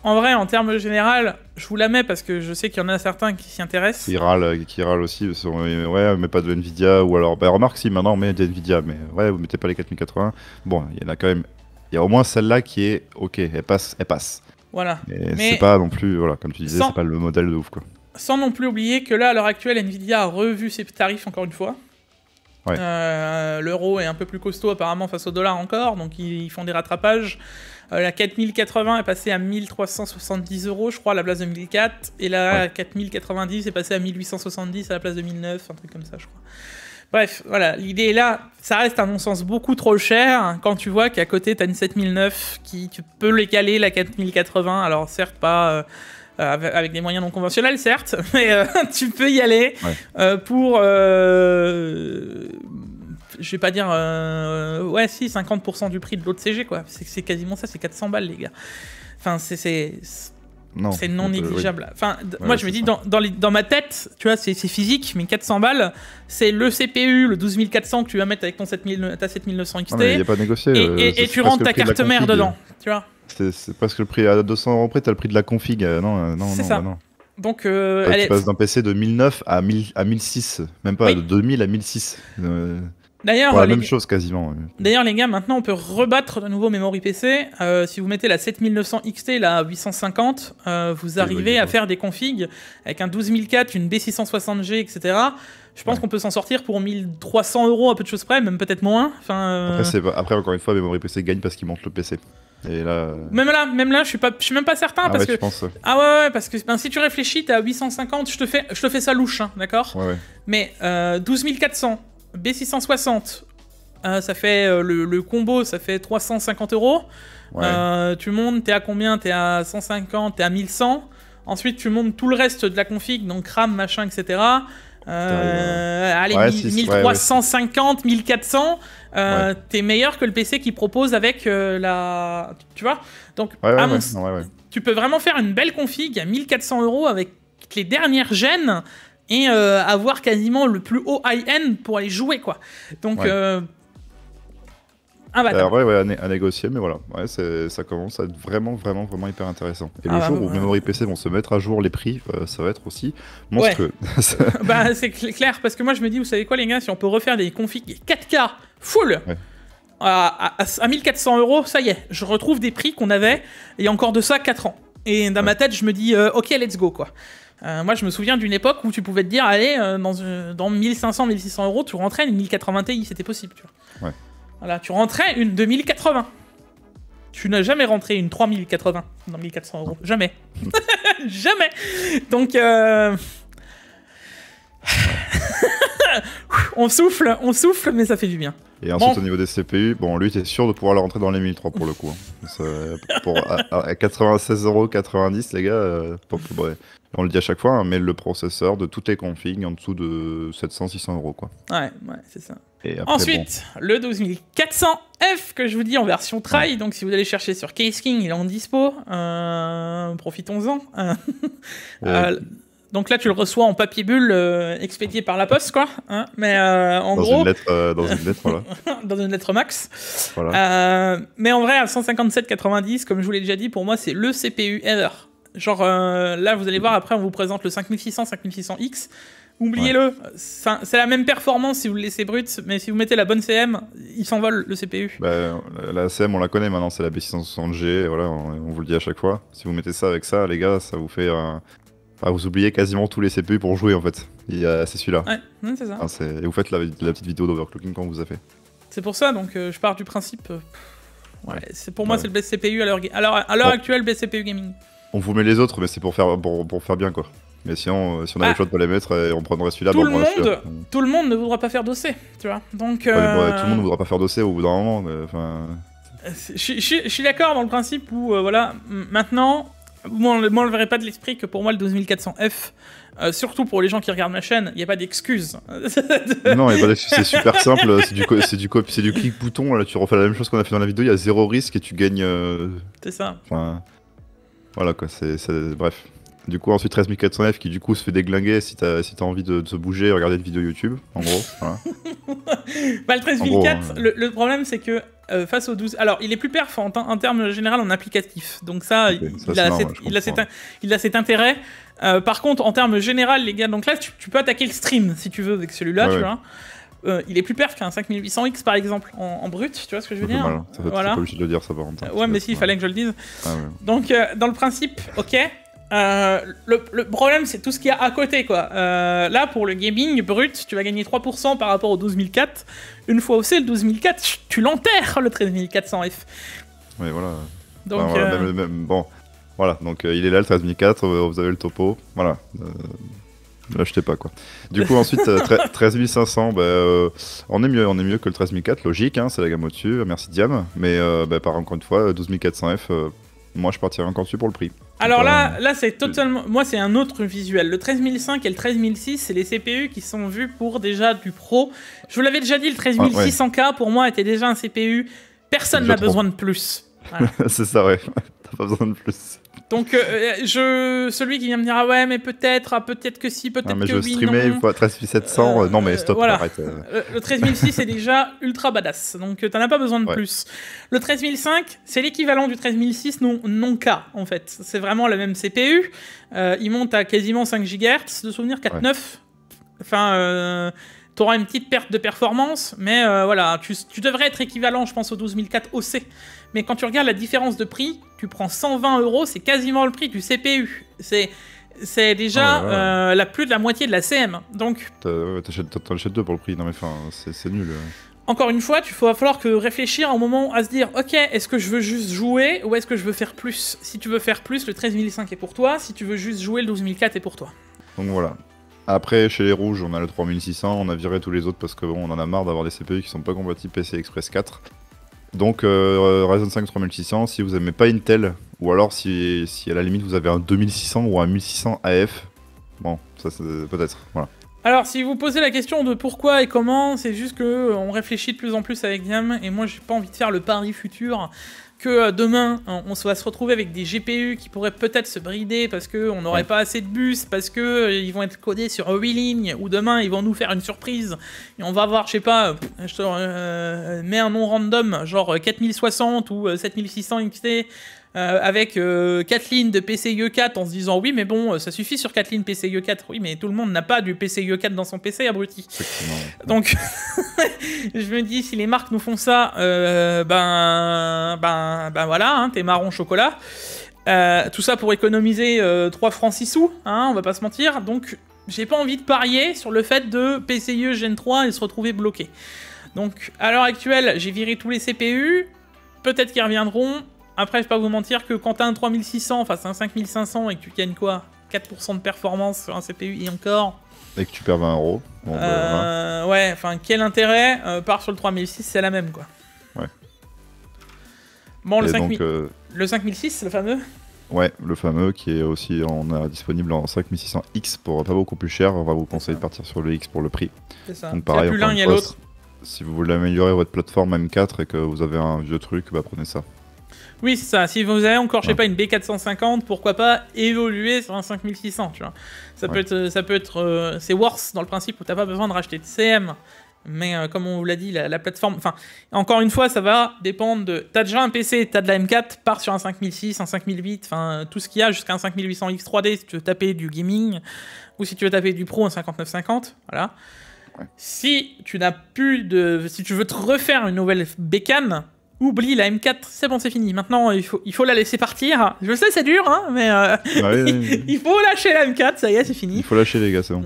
en vrai, en termes général, je vous la mets parce que je sais qu'il y en a certains qui s'y intéressent. Qui râlent aussi. Ouais, mais pas de Nvidia. Ou alors, remarque, si maintenant on met de Nvidia, mais ouais, vous mettez pas les 4080. Bon, il y en a quand même. Il y a au moins celle-là qui est ok, elle passe. Voilà. Mais c'est pas non plus, voilà, comme tu disais, c'est pas le modèle de ouf, quoi. Sans non plus oublier que là, à l'heure actuelle, Nvidia a revu ses tarifs encore une fois. Ouais. L'euro est un peu plus costaud apparemment face au dollar encore, donc ils font des rattrapages. La 4080 est passée à 1370 €, je crois, à la place de 1004. Et la 4090 est passée à 1870 à la place de 1009, un truc comme ça, je crois. Bref, voilà, l'idée est là. Ça reste à mon sens beaucoup trop cher quand tu vois qu'à côté, tu as une 7009 tu peux l'égaler, la 4080. Alors, certes, pas avec des moyens non conventionnels, certes, mais tu peux y aller pour... je vais pas dire... ouais, si, 50% du prix de l'autre CG, quoi. C'est quasiment ça, c'est 400 balles, les gars. Enfin, c'est non négligeable. Oui. Enfin, moi, je me dis, dans ma tête, tu vois, c'est physique, mais 400 balles, c'est le CPU, le 12400 que tu vas mettre avec ta 7900 XT. Il n'y a pas de négocier. Et tu rentres ta carte mère dedans, tu vois. C'est parce que le prix à 200 € près, t'as le prix de la config. Non. C'est ça. Non. Donc, tu passes d'un PC de 1009 à 1006. Même pas de 2000 à 1006. D'ailleurs, la même chose quasiment. D'ailleurs, les gars, maintenant on peut rebattre de nouveau Memory PC. Si vous mettez la 7900 XT, la 850, vous arrivez à faire des configs avec un 12004, une B660G, etc. Je pense qu'on peut s'en sortir pour 1300 € à peu de choses près, même peut-être moins. Enfin, après, encore une fois, Memory PC gagne parce qu'il monte le PC. Et là... Même là, je suis même pas certain parce que. Ouais, parce que si tu réfléchis, t'es à 850, je te fais ça louche, hein, d'accord. Ouais. Mais 12400. B660, ça fait le combo, ça fait 350 €. Ouais. Tu montes, t'es à combien? T'es à 150, t'es à 1100. Ensuite, tu montes tout le reste de la config, donc RAM, machin, etc. Allez, 1350, 1400. T'es meilleur que le PC qui propose avec la. Tu vois? Donc, tu peux vraiment faire une belle config à 1400 € avec les dernières gènes. Et avoir quasiment le plus haut high-end pour aller jouer, quoi. Donc, à négocier, mais voilà. Ouais, ça commence à être vraiment hyper intéressant. Et le jour où Memory PC vont se mettre à jour les prix, ça va être aussi monstrueux. Ouais. C'est clair, parce que moi, je me dis, vous savez quoi, les gars, si on peut refaire des configs 4K full à 1400 €, ça y est, je retrouve des prix qu'on avait il y a encore de ça 4 ans. Et dans ma tête, je me dis, ok, let's go, quoi. Moi, je me souviens d'une époque où tu pouvais te dire, allez, dans 1500, 1600 €, tu rentrais une 1080 Ti, c'était possible, tu vois. Ouais. Voilà, tu rentrais une 2080. Tu n'as jamais rentré une 3080 dans 1400 €. Jamais. Jamais. Donc, on souffle, mais ça fait du bien. Et ensuite, au niveau des CPU, lui, t'es sûr de pouvoir le rentrer dans les 1003 pour le coup. Hein. À 96,90 €, les gars, on le dit à chaque fois, hein, mais le processeur de toutes les configs en dessous de 700-600 €, quoi. Ouais, c'est ça. Et après, ensuite, le 12400F que je vous dis en version try, donc si vous allez chercher sur Case King, il est en dispo. Profitons-en. Donc là, tu le reçois en papier bulle expédié par la poste, quoi. Hein, mais en gros... Dans une lettre, voilà. Dans une lettre max. Voilà. Mais en vrai, à 157,90, comme je vous l'ai déjà dit, pour moi, c'est le CPU ever. Genre, là, vous allez voir, après, on vous présente le 5600, 5600X. oubliez-le. C'est la même performance si vous le laissez brut, mais si vous mettez la bonne CM, il s'envole le CPU. Bah, la CM, on la connaît maintenant, c'est la B660G, voilà, on vous le dit à chaque fois. Si vous mettez ça avec ça, les gars, ça vous fait... Enfin, vous oubliez quasiment tous les CPU pour jouer, en fait. C'est celui-là. Ouais, c'est ça. Et vous faites la petite vidéo d'overclocking qu'on vous a fait. C'est pour ça, donc je pars du principe... pour moi, c'est le best CPU à l'heure actuelle, best CPU gaming. On vous met les autres, mais c'est pour faire bien, quoi. Mais sinon, si on avait le choix de pas les mettre, on prendrait celui-là. Tout le monde ne voudra pas faire d'OC, tu vois. Donc, tout le monde ne voudra pas faire d'OC au bout d'un moment. Je suis d'accord dans le principe où, voilà, maintenant, moi on le verrait pas de l'esprit que pour moi le 12400F, surtout pour les gens qui regardent ma chaîne, il n'y a pas d'excuse. Non, il n'y a pas d'excuse, c'est super simple, c'est du clic bouton, là, tu refais la même chose qu'on a fait dans la vidéo, il y a 0 risque et tu gagnes... C'est ça. Enfin, voilà quoi, bref. Du coup, ensuite 13400F qui du coup se fait déglinguer si t'as envie de se bouger et regarder une vidéo YouTube, en gros. Voilà. Bah, le 13004, le problème c'est que face au 12... Alors, il est plus perf en termes général en applicatif. Donc ça, okay, il a cet intérêt. Par contre, en termes général, les gars, donc là, tu peux attaquer le stream si tu veux avec celui-là, tu vois. Il est plus perf qu'un 5800X par exemple en brut, tu vois ce que je veux dire? Mal. Voilà. Pas obligé de le dire ça par contre. Ouais, mais si, il fallait que je le dise. Donc, dans le principe, ok. Le problème, c'est tout ce qu'il y a à côté, quoi. Là, pour le gaming brut, tu vas gagner 3% par rapport au 12004. Une fois aussi, le 12004, tu l'enterres, le 13400F. Oui, voilà. Donc, enfin, voilà, bon, voilà. Donc, il est là, le 13004, vous avez le topo. Voilà. Ne l'achetez pas, quoi. Du coup, ensuite, 13500, on est mieux que le 13004, logique, hein, c'est la gamme au-dessus. Merci, Diam. Mais, encore une fois, 12400F... moi, je partirais encore dessus pour le prix. Alors là, c'est totalement... Moi, c'est un autre visuel. Le 13005 et le 13006, c'est les CPU qui sont vus pour déjà du pro. Je vous l'avais déjà dit, le 13600K, pour moi, était déjà un CPU. Personne n'a besoin de plus. Voilà. C'est ça, ouais. T'as pas besoin de plus. Donc, celui qui vient me dire, ah ouais, mais peut-être que si, peut-être que oui, non. Mais je streamais une fois 13700, non mais stop, voilà. Arrête. Le 13006 est déjà ultra badass, donc t'en as pas besoin de plus. Le 13005, c'est l'équivalent du 13006 non K, en fait. C'est vraiment la même CPU, il monte à quasiment 5 GHz, de souvenir 4.9. Enfin, t'auras une petite perte de performance, mais voilà, tu devrais être équivalent, je pense, au 12004 OC. Mais quand tu regardes la différence de prix, tu prends 120 €, c'est quasiment le prix du CPU. C'est déjà plus de la moitié de la CM. Donc, t'en achètes deux pour le prix. Non mais enfin, c'est nul. Encore une fois, va falloir réfléchir un moment à se dire, ok, est-ce que je veux juste jouer ou est-ce que je veux faire plus? Si tu veux faire plus, le 13005 est pour toi. Si tu veux juste jouer, le 12004 est pour toi. Donc voilà. Après, chez les rouges, on a le 3600, on a viré tous les autres parce que bon, on en a marre d'avoir des CPU qui sont pas compatibles PCI Express 4. Donc Ryzen 5 3600, si vous aimez pas Intel, ou alors si à la limite vous avez un 2600 ou un 1600 AF, bon, ça c'est peut-être, voilà. Alors, si vous posez la question de pourquoi et comment, c'est juste que on réfléchit de plus en plus avec Diam, et moi j'ai pas envie de faire le pari futur que demain on va se retrouver avec des GPU qui pourraient peut-être se brider parce qu'on n'aurait pas assez de bus, parce que ils vont être codés sur 8 lignes, ou demain ils vont nous faire une surprise et on va avoir, je sais pas, je te mets un nom random, genre 4060 ou 7600 XT avec 4 lignes de PCIe 4 en se disant oui mais bon ça suffit sur 4 lignes PCIe 4, oui mais tout le monde n'a pas du PCIe 4 dans son PC, abruti. Donc je me dis, si les marques nous font ça, ben voilà, hein, t'es marron chocolat. Tout ça pour économiser 3 francs 6 sous, hein, on va pas se mentir. Donc j'ai pas envie de parier sur le fait de PCIe Gen 3 et se retrouver bloqué. Donc à l'heure actuelle, j'ai viré tous les CPU, peut-être qu'ils reviendront. Après, je vais pas vous mentir que quand t'as un 3600 face à un 5500 et que tu gagnes quoi, 4% de performance sur un CPU et encore... Et que tu perds 20 €. Bon, ouais, enfin, quel intérêt? Part sur le 3006, c'est la même, quoi. Ouais. Bon, le 5006, le fameux? Ouais, le fameux qui est aussi disponible en 5600X pour pas beaucoup plus cher. On va vous conseiller de partir sur le X pour le prix. C'est ça. Donc pareil, il y a plus l'un, il y a l'autre. Si vous voulez améliorer votre plateforme M4 et que vous avez un vieux truc, bah prenez ça. Oui, c'est ça. Si vous avez encore, je sais pas, une B450, pourquoi pas évoluer sur un 5600, tu vois. Ça peut être, c'est worse dans le principe où t'as pas besoin de racheter de CM Mais comme on vous l'a dit, la plateforme... Enfin, encore une fois, ça va dépendre de... T'as déjà un PC, t'as de la M4, pars sur un 5006, un 5008, enfin, tout ce qu'il y a jusqu'à un 5800X 3D si tu veux taper du gaming, ou si tu veux taper du pro, un 5950, voilà. Ouais. Si tu n'as plus de... Si tu veux te refaire une nouvelle bécane, oublie la M4, c'est bon, c'est fini. Maintenant, il faut la laisser partir. Je sais, c'est dur, hein, mais Oui. il faut lâcher la M4, ça y est, c'est fini. Il faut lâcher les gars, c'est bon.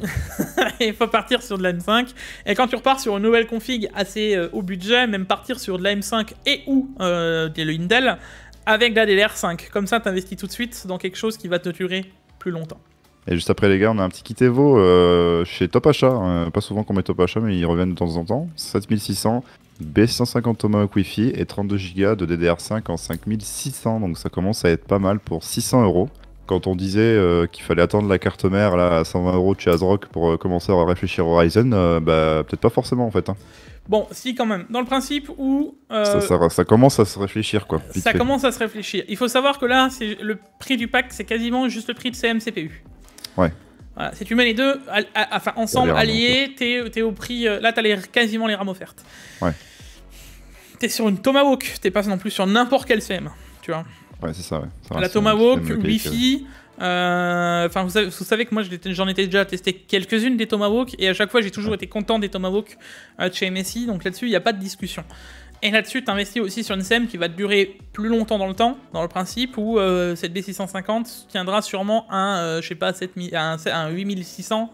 Il faut partir sur de la M5. Et quand tu repars sur une nouvelle config assez haut budget, même partir sur de la M5 et ou le Intel avec de la DDR5. Comme ça, tu investis tout de suite dans quelque chose qui va te durer plus longtemps. Et juste après les gars, on a un petit kit Evo chez Top Achat. Pas souvent qu'on met Top Achat, mais ils reviennent de temps en temps. 7600, B650 Tomahawk Wi-Fi et 32 Go de DDR5 en 5600. Donc ça commence à être pas mal pour 600 €. Quand on disait qu'il fallait attendre la carte mère là, à 120 € de chez ASRock pour commencer à réfléchir au Ryzen, peut-être pas forcément en fait. Hein. Bon, si quand même. Dans le principe où... Ça commence à se réfléchir quoi. Ça commence à se réfléchir. Il faut savoir que là, le prix du pack, c'est quasiment juste le prix de CM-CPU. Ouais. Voilà, si tu mets les deux ensemble, alliés, t'es au prix... là, t'as quasiment les rames offertes. Ouais. T'es sur une Tomahawk, t'es pas non plus sur n'importe quel CM, tu vois. Ouais, c'est ça, ouais. Ça la Tomahawk, Wi-Fi... Enfin, vous savez que moi j'en étais déjà testé quelques-unes des Tomahawk et à chaque fois j'ai toujours été content des Tomahawk de chez MSI, donc là-dessus il n'y a pas de discussion. Et là-dessus tu investis aussi sur une CM qui va te durer plus longtemps dans le temps, dans le principe où cette B650 tiendra sûrement un 8600,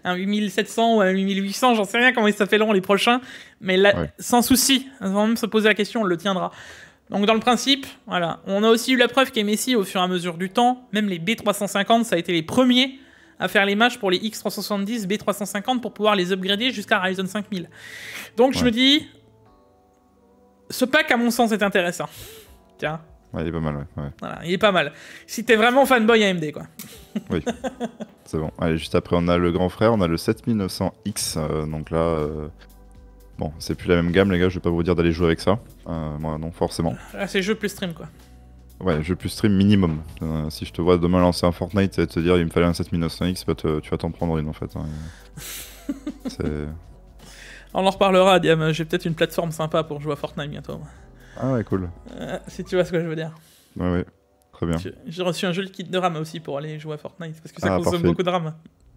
un 8700 ou un 8800, j'en sais rien comment ils s'appelleront les prochains, mais là, sans souci, sans même se poser la question, on le tiendra. Donc dans le principe, voilà, on a aussi eu la preuve qu'MSI, au fur et à mesure du temps, même les B350, ça a été les premiers à faire les matchs pour les X370, B350 pour pouvoir les upgrader jusqu'à Ryzen 5000. Donc je me dis, ce pack à mon sens est intéressant. Tiens. Ouais, il est pas mal, ouais. Voilà, il est pas mal. Si t'es vraiment fanboy AMD, quoi. Oui, c'est bon. Allez, juste après, on a le grand frère, on a le 7900X, donc là... Bon, c'est plus la même gamme, les gars, je vais pas vous dire d'aller jouer avec ça. Moi, non, forcément. Là, c'est jeu plus stream, quoi. Ouais, jeu plus stream minimum. Si je te vois demain lancer un Fortnite et te dire il me fallait un 7900X, tu vas t'en prendre une, en fait. Hein. On en reparlera, Diam. J'ai peut-être une plateforme sympa pour jouer à Fortnite bientôt. Ah ouais, cool. Si tu vois ce que je veux dire. Ouais, très bien. J'ai reçu un joli kit de RAM aussi pour aller jouer à Fortnite, parce que ça consomme beaucoup de RAM.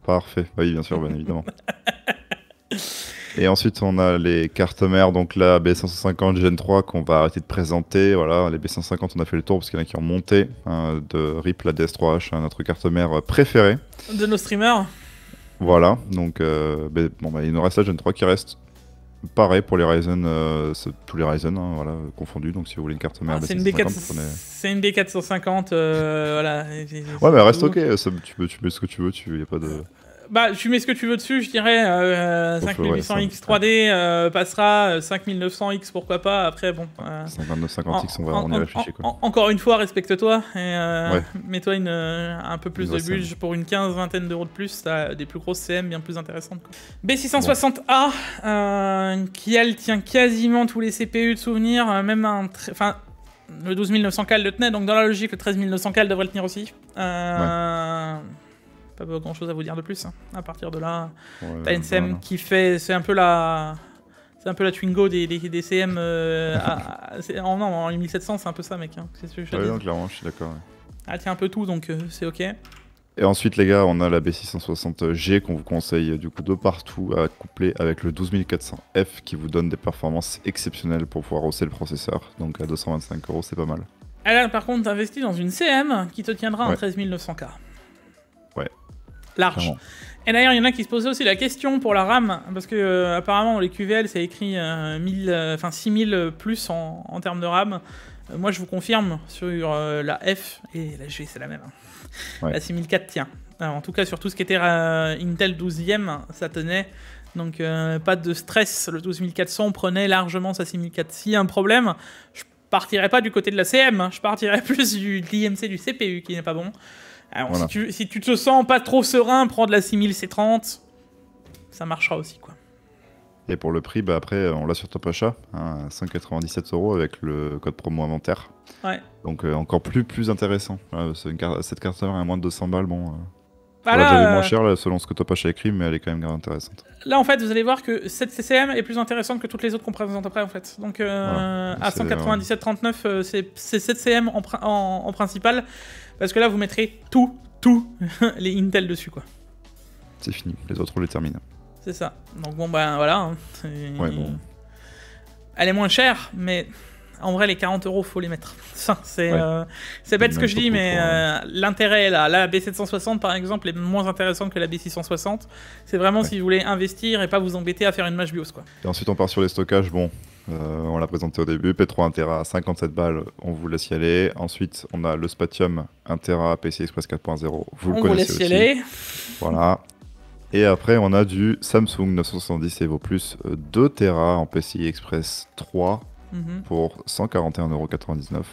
Parfait, oui, bien sûr, bien évidemment. Et ensuite, on a les cartes mères, donc la B550 Gen 3 qu'on va arrêter de présenter. Voilà, les B550, on a fait le tour parce qu'il y en a qui ont monté. De RIP, la DS3H, notre carte mère préférée. De nos streamers. Voilà, donc il nous reste la Gen 3 qui reste. Pareil pour les Ryzen, tous les Ryzen, hein, voilà, confondus. Donc si vous voulez une carte mère B550, c'est une B450, voilà. Ouais, mais elle reste ok, tu mets ce que tu veux, y a pas de... Bah, tu mets ce que tu veux dessus, je dirais 5800X 3D passera, 5900X pourquoi pas, après bon... 5950X, on y réfléchit quoi. Encore une fois, respecte-toi et mets-toi un peu plus de budget pour une vingtaine d'euros de plus, t'as des plus grosses CM bien plus intéressantes. B660A, qui elle tient quasiment tous les CPU de souvenirs, même enfin... Le 12900K le tenait, donc dans la logique, le 13900K devrait le tenir aussi. Pas grand chose à vous dire de plus. Hein. À partir de là, t'as une CM qui fait. C'est un peu la. C'est un peu la Twingo des CM. En 1700, c'est un peu ça, mec. Hein. Non, clairement, je suis d'accord. Ouais. Elle tient un peu tout, donc c'est ok. Et ensuite, les gars, on a la B660G qu'on vous conseille du coup de partout à coupler avec le 12400F qui vous donne des performances exceptionnelles pour pouvoir hausser le processeur. Donc à 225 €, c'est pas mal. Elle, par contre, t'investis dans une CM qui te tiendra en 13900K. Ouais. Large. Clairement. Et d'ailleurs, il y en a qui se posaient aussi la question pour la RAM, parce que apparemment, les QVL, c'est écrit 6000 plus en termes de RAM. Moi, je vous confirme, sur la F et la G, c'est la même. La 6004 tient. Alors, en tout cas, sur tout ce qui était Intel 12e, ça tenait. Donc, pas de stress. Le 12400 prenait largement sa 6004. S'il y a un problème, je partirais pas du côté de la CM, hein. Je partirais plus de l'IMC du CPU qui n'est pas bon. Alors, voilà. si tu te sens pas trop serein, prends de la 6000C30, ça marchera aussi, quoi. Et pour le prix, après, on l'a sur Top Achat, à 197 € avec le code promo inventaire. Ouais. Donc encore plus intéressant. Cette carte-là à moins de 200 balles, bon... Bah, On l'a là, déjà vu moins cher là, selon ce que Topach a écrit, mais elle est quand même intéressante. là, en fait, vous allez voir que cette CCM est plus intéressante que toutes les autres qu'on présente après, en fait. Donc, Voilà. à 197,39, c'est cette CM en principal, parce que là, vous mettrez tout les Intel dessus, quoi. C'est fini, les autres on les termine. C'est ça. Donc bon, ben voilà. Hein. Ouais, bon. Elle est moins chère, mais en vrai, les 40 €, faut les mettre. C'est bête Même ce que je dis, surtout mais pour, l'intérêt est là. La B760, par exemple, est moins intéressante que la B660. C'est vraiment si vous voulez investir et pas vous embêter à faire une match BIOS, quoi. Et ensuite on part sur les stockages, bon, on l'a présenté au début, P3 1 Tera à 57 balles, on vous laisse y aller. Ensuite on a le Spatium 1 Tera PCI Express 4.0, vous le On vous connaissez laisse y aussi. aller. Voilà. Et après on a du Samsung 970 Evo Plus 2 Tera en PCI Express 3 pour 141,99 €.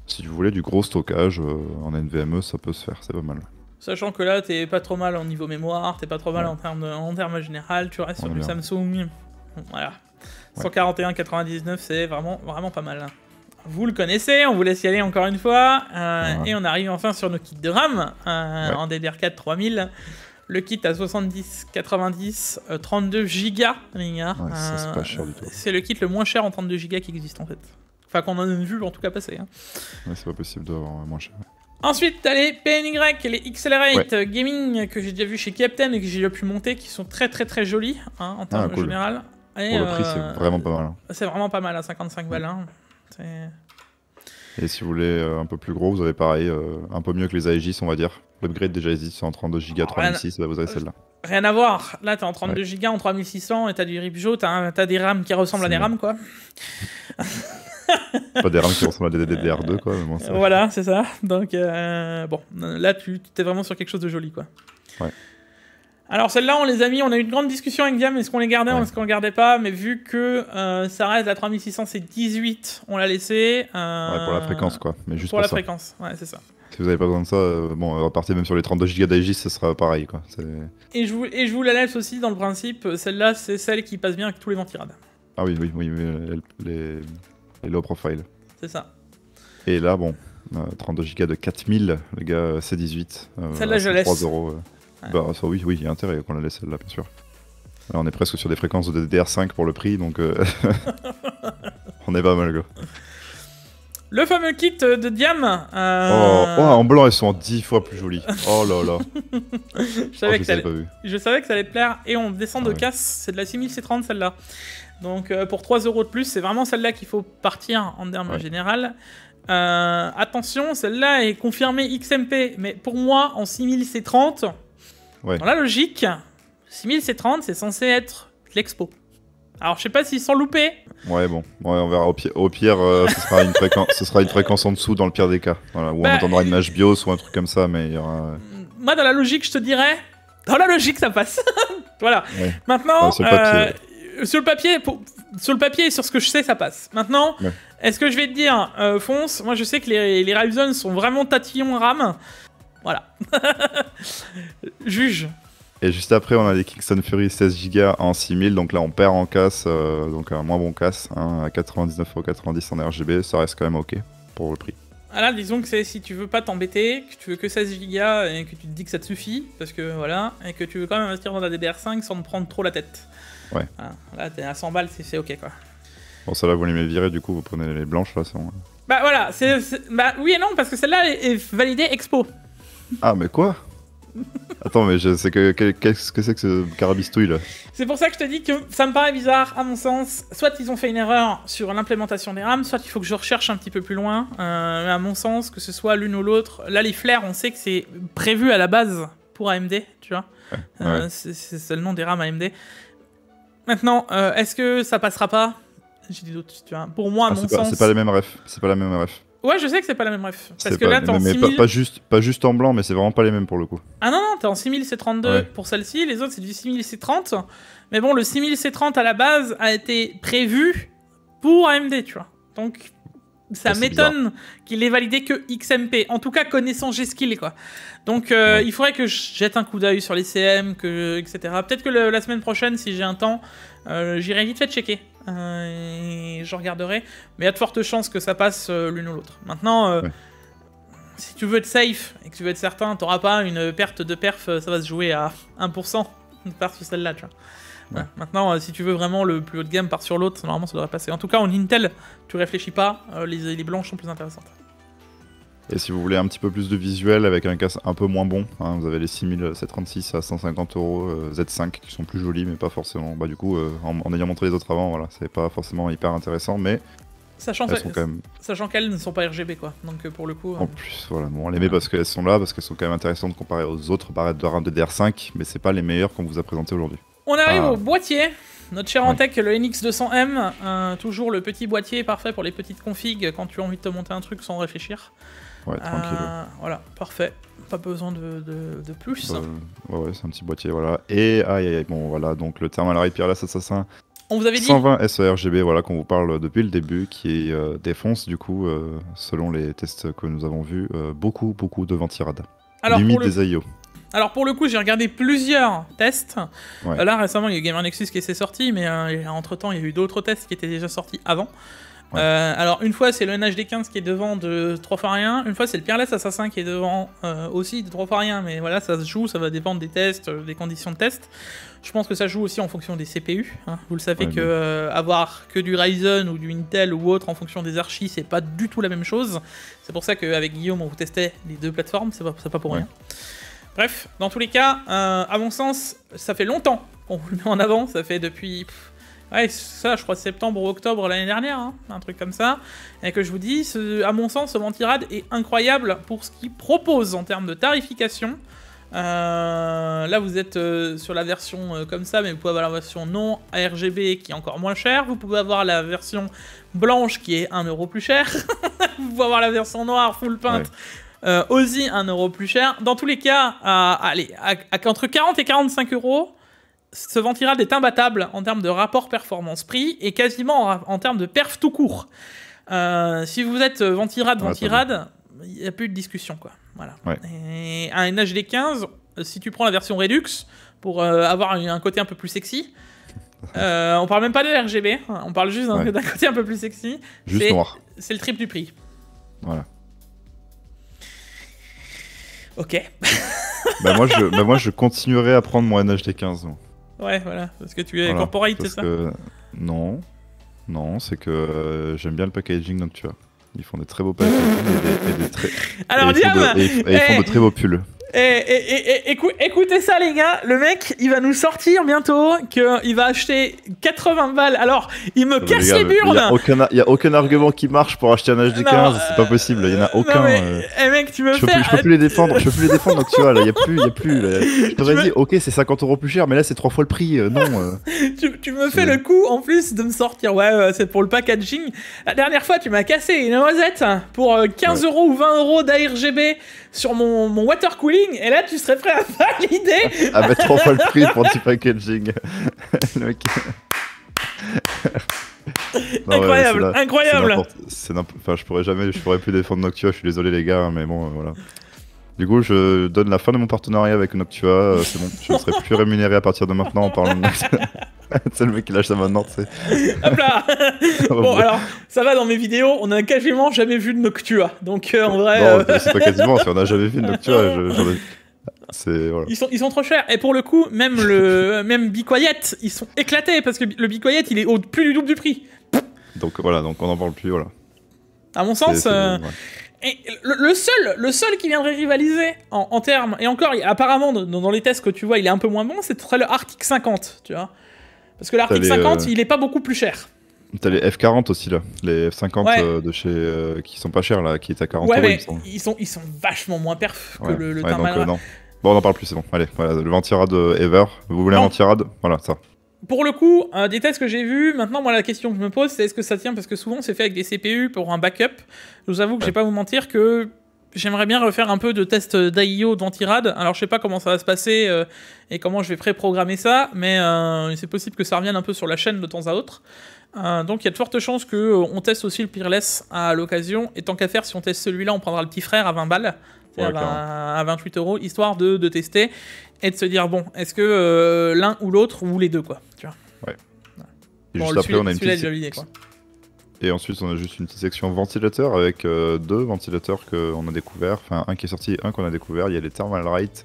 Si vous voulez du gros stockage en NVMe, ça peut se faire, c'est pas mal. Sachant que là, t'es pas trop mal au niveau mémoire, t'es pas trop mal en termes général, tu restes sur du Samsung. Voilà. 141,99, c'est vraiment pas mal. Vous le connaissez, on vous laisse y aller encore une fois. Et on arrive enfin sur nos kits de RAM en DDR4 3000. Le kit à 70,90, 32 Go, les gars. Ouais, ça c'est pas cher du tout. C'est le kit le moins cher en 32 Go qui existe en fait. Enfin, qu'on en a vu en tout cas passer. Hein. Ouais, c'est pas possible d'avoir moins cher. Ensuite, t'as les PNY, les Accelerate Gaming que j'ai déjà vu chez Captain et que j'ai déjà pu monter, qui sont très jolis en termes général. Et pour le prix, c'est vraiment pas mal. Hein. C'est vraiment pas mal à 55 balles. Hein. Et si vous voulez un peu plus gros, vous avez pareil, un peu mieux que les Aegis, on va dire. L'upgrade déjà existe en 32 Go 3006, vous avez celle-là. Rien à voir. Là, t'es en 32 Go en 3600 et t'as du Ripjo, t'as des RAM qui ressemblent à des RAM, quoi. Pas des RAM qui ressemblent à des DDR2, quoi. Mais bon, voilà, c'est ça. Donc, bon, là, tu t'es vraiment sur quelque chose de joli, quoi. Ouais. Alors, celle-là, on les a mis, on a eu une grande discussion avec Diam, est-ce qu'on les gardait ou est-ce qu'on les gardait pas, mais vu que ça reste la 3600, c'est 18, on l'a laissé. Ouais, pour la fréquence, quoi. Mais juste pour la fréquence, ouais, c'est ça. Si vous avez pas besoin de ça, bon, repartez même sur les 32 Go d'Aegis, ce sera pareil, quoi. Et je vous la laisse aussi dans le principe, celle-là, c'est celle qui passe bien avec tous les ventirades. Ah oui, les low profile. C'est ça. Et là, bon, 32 Go de 4000, les gars, C18. Celle-là, je la laisse. 3 €. Bah, ça, oui, il y a intérêt qu'on la laisse celle-là, bien sûr. Là, on est presque sur des fréquences de DDR5 pour le prix, donc on est pas mal, quoi. Le fameux kit de Diam. En blanc, elles sont 10 fois plus jolies. Oh là là. Je savais que ça allait te plaire. Et on descend de casse, c'est de la 6000C30 celle-là. Donc pour 3 € de plus, c'est vraiment celle-là qu'il faut partir en termes général. Attention, celle-là est confirmée XMP, mais pour moi, en 6000C30, dans la logique, 6000C30, c'est censé être l'expo. Alors, je sais pas s'ils sont loupés. Ouais, bon, on verra. Au pire, ce sera une fréquence en dessous dans le pire des cas. Voilà, où on entendra une match BIOS ou un truc comme ça, mais il y aura... Moi, dans la logique, je te dirais... Dans la logique, ça passe. Voilà. Ouais. Maintenant, sur le papier et sur ce que je sais, ça passe. Maintenant, est-ce que je vais te dire, Fonce, moi, je sais que les Ryzen sont vraiment tatillons RAM. Voilà. Juge. Et juste après, on a les Kingston Fury 16 Go en 6000, donc là on perd en casse, donc un moins bon casse, à 99,90 € en RGB, ça reste quand même ok pour le prix. Ah là, disons que c'est si tu veux pas t'embêter, que tu veux que 16 Go et que tu te dis que ça te suffit, parce que voilà, et que tu veux quand même investir dans la DDR5 sans te prendre trop la tête. Ouais. Voilà. Là, t'es à 100 balles, c'est ok quoi. Bon, celle-là, vous les virez, du coup, vous prenez les blanches là, c'est bon. Bah voilà, bah oui et non, parce que celle-là est validée Expo. Ah, mais quoi? Attends, mais qu'est-ce que c'est que ce carabistouille là? C'est pour ça que je te dis que ça me paraît bizarre, à mon sens. Soit ils ont fait une erreur sur l'implémentation des RAM, soit il faut que je recherche un petit peu plus loin. À mon sens, que ce soit l'une ou l'autre. Là, les flares, on sait que c'est prévu à la base pour AMD, tu vois. C'est le nom des RAM AMD. Maintenant, est-ce que ça passera pas? J'ai des doutes, tu vois. Pour moi, à mon sens... C'est pas les mêmes refs. C'est pas la même ref. Ouais, je sais que c'est pas la même ref. Parce que là, t'es en 6000... pas juste en blanc, mais c'est vraiment pas les mêmes pour le coup. Ah non, t'es en 6000C32 pour celle-ci, les autres c'est du 6000C30. Mais bon, le 6000C30 à la base a été prévu pour AMD, tu vois. Donc, ça m'étonne qu'il ait validé que XMP. En tout cas, connaissant G-Skill, quoi. Donc, il faudrait que je jette un coup d'œil sur les CM, etc. Peut-être que la semaine prochaine, si j'ai un temps, j'irai vite fait checker. Et je regarderai. Mais il y a de fortes chances que ça passe l'une ou l'autre. Maintenant, si tu veux être safe et que tu veux être certain, t'auras pas une perte de perf, ça va se jouer à 1% de perf sur celle-là, tu vois. Ouais. Maintenant, si tu veux vraiment le plus haut de gamme par sur l'autre, normalement ça devrait passer. En tout cas, en Intel, tu réfléchis pas, les blanches sont plus intéressantes. Et si vous voulez un petit peu plus de visuel avec un casque un peu moins bon, hein, vous avez les 6736 à 150 € Z5 qui sont plus jolis, mais pas forcément. Bah, du coup, en ayant montré les autres avant, voilà, c'est pas forcément hyper intéressant, mais. Sachant qu'elles ne sont pas RGB, quoi. Donc pour le coup. En plus, voilà, bon, on les met parce qu'elles sont là, parce qu'elles sont quand même intéressantes comparées aux autres barrettes de RAM de DDR5, mais c'est pas les meilleures qu'on vous a présentées aujourd'hui. On arrive au boîtier. Notre cher Antec, le NX200M, toujours le petit boîtier parfait pour les petites configs quand tu as envie de te monter un truc sans réfléchir. Ouais, tranquille. Voilà, parfait. Pas besoin de plus. Ouais, c'est un petit boîtier, voilà. Et bon, voilà, donc le Thermal Array Peerless Assassin. On vous avait dit 120 SERGB, voilà, qu'on vous parle depuis le début, qui défonce, du coup, selon les tests que nous avons vus, beaucoup de ventirades. Limite des AIO. Alors pour le coup, j'ai regardé plusieurs tests. Ouais. Là, récemment, il y a eu Gamer Nexus qui s'est sorti, mais entre-temps, il y a eu d'autres tests qui étaient déjà sortis avant. Ouais. Alors une fois, c'est le NHD15 qui est devant de 3 fois rien. Une fois, c'est le Peerless Assassin qui est devant aussi de 3 fois rien. Mais voilà, ça se joue, ça va dépendre des tests, des conditions de test. Je pense que ça joue aussi en fonction des CPU. Hein. Vous le savez que avoir que du Ryzen ou du Intel ou autre en fonction des archis, c'est pas du tout la même chose. C'est pour ça qu'avec Guillaume, on vous testait les deux plateformes, c'est pas pour rien. Bref, dans tous les cas, à mon sens, ça fait longtemps qu'on vous le met en avant. Ça fait depuis... Ouais, ça, je crois septembre ou octobre l'année dernière, hein, un truc comme ça. Et que je vous dis, à mon sens, ce Ventirad est incroyable pour ce qu'il propose en termes de tarification. Là, vous êtes sur la version comme ça, mais vous pouvez avoir la version non RGB qui est encore moins chère. Vous pouvez avoir la version blanche qui est 1 € plus cher. Vous pouvez avoir la version noire full peinte. Aussi 1 € plus cher. Dans tous les cas, entre 40 et 45 €, ce Ventirad est imbattable en termes de rapport performance-prix et quasiment en termes de perf tout court. Si vous êtes Ventirad, il n'y a plus de discussion, quoi. Voilà. Ouais. Et un NHD15, si tu prends la version Redux pour avoir un côté un peu plus sexy, on parle même pas de RGB, on parle juste d'un côté un peu plus sexy. Juste noir. C'est le triple du prix. Voilà. Ok. moi, je continuerai à prendre mon NHD15. Ouais, voilà, parce que tu es corporate, c'est ça Non, c'est que j'aime bien le packaging Noctua. Ils font des très beaux packaging et des très... Alors, ils font de très beaux pulls. Écoutez ça, les gars, le mec, il va nous sortir bientôt qu'il va acheter 80 balles. Alors, il me casse les burnes. Il n'y a aucun argument qui marche pour acheter un HD15, c'est pas possible, il n'y en a aucun. Non, mais, mec, tu me fais... Je peux plus les défendre, donc tu vois, là, il n'y a plus. Là. Je t'aurais dit, ok, c'est 50 € plus cher, mais là, c'est 3 fois le prix, non. Tu me fais le coup, en plus, de me sortir, c'est pour le packaging. La dernière fois, tu m'as cassé une noisette pour 15 € ou 20 € d'ARGB sur mon water cooling, et là tu serais prêt à valider à mettre 3 fois le prix pour du packaging. Le mec... non, incroyable, incroyable. Enfin, je pourrais plus défendre Noctua, je suis désolé les gars, mais bon, voilà. Du coup, je donne la fin de mon partenariat avec Noctua, c'est bon, je ne serai plus rémunéré à partir de maintenant en parlant de Noctua. C'est le mec qui lâche ça maintenant, tu sais. Hop là. Bon, alors, ça va dans mes vidéos, on a quasiment jamais vu de Noctua, donc en vrai... Non, c'est pas quasiment, si on a jamais vu de Noctua, voilà. Ils sont trop chers, et pour le coup, même Be Quiet, ils sont éclatés, parce que le Be Quiet, il est au plus du double du prix. Donc voilà, donc on en parle plus, voilà. À mon sens... Et le seul qui viendrait rivaliser en termes, et encore, apparemment, dans les tests que tu vois, il est un peu moins bon, c'est le Arctic 50, tu vois. Parce que l'Arctic 50, il est pas beaucoup plus cher. T'as les F40 aussi, là. Les F50 de chez... qui sont pas chers, là, qui est à 40 €. Mais ils sont vachement moins perf que le Thermal. Non. Bon, on en parle plus, c'est bon. Allez, voilà, le Ventirad Ever. Vous voulez un Ventirad? Voilà, ça. Pour le coup, des tests que j'ai vus, maintenant, moi, la question que je me pose, c'est est-ce que ça tient? Parce que souvent, c'est fait avec des CPU pour un backup. Je vous avoue que je vais pas vous mentir que j'aimerais bien refaire un peu de tests d'AIO de Ventirad. Alors, je sais pas comment ça va se passer et comment je vais préprogrammer ça, mais c'est possible que ça revienne un peu sur la chaîne de temps à autre. Donc, il y a de fortes chances qu'on teste aussi le Peerless à l'occasion. Et tant qu'à faire, si on teste celui-là, on prendra le petit frère à 20 balles. À 28 €, histoire de tester et de se dire, bon, est-ce que l'un ou l'autre, ou les deux, quoi, tu vois. Ouais. Et bon, juste après, on a une petite... Et ensuite, on a juste une petite section ventilateur avec 2 ventilateurs qu'on a découvert. Enfin, un qui est sorti et un qu'on a découvert. Il y a les Thermalright.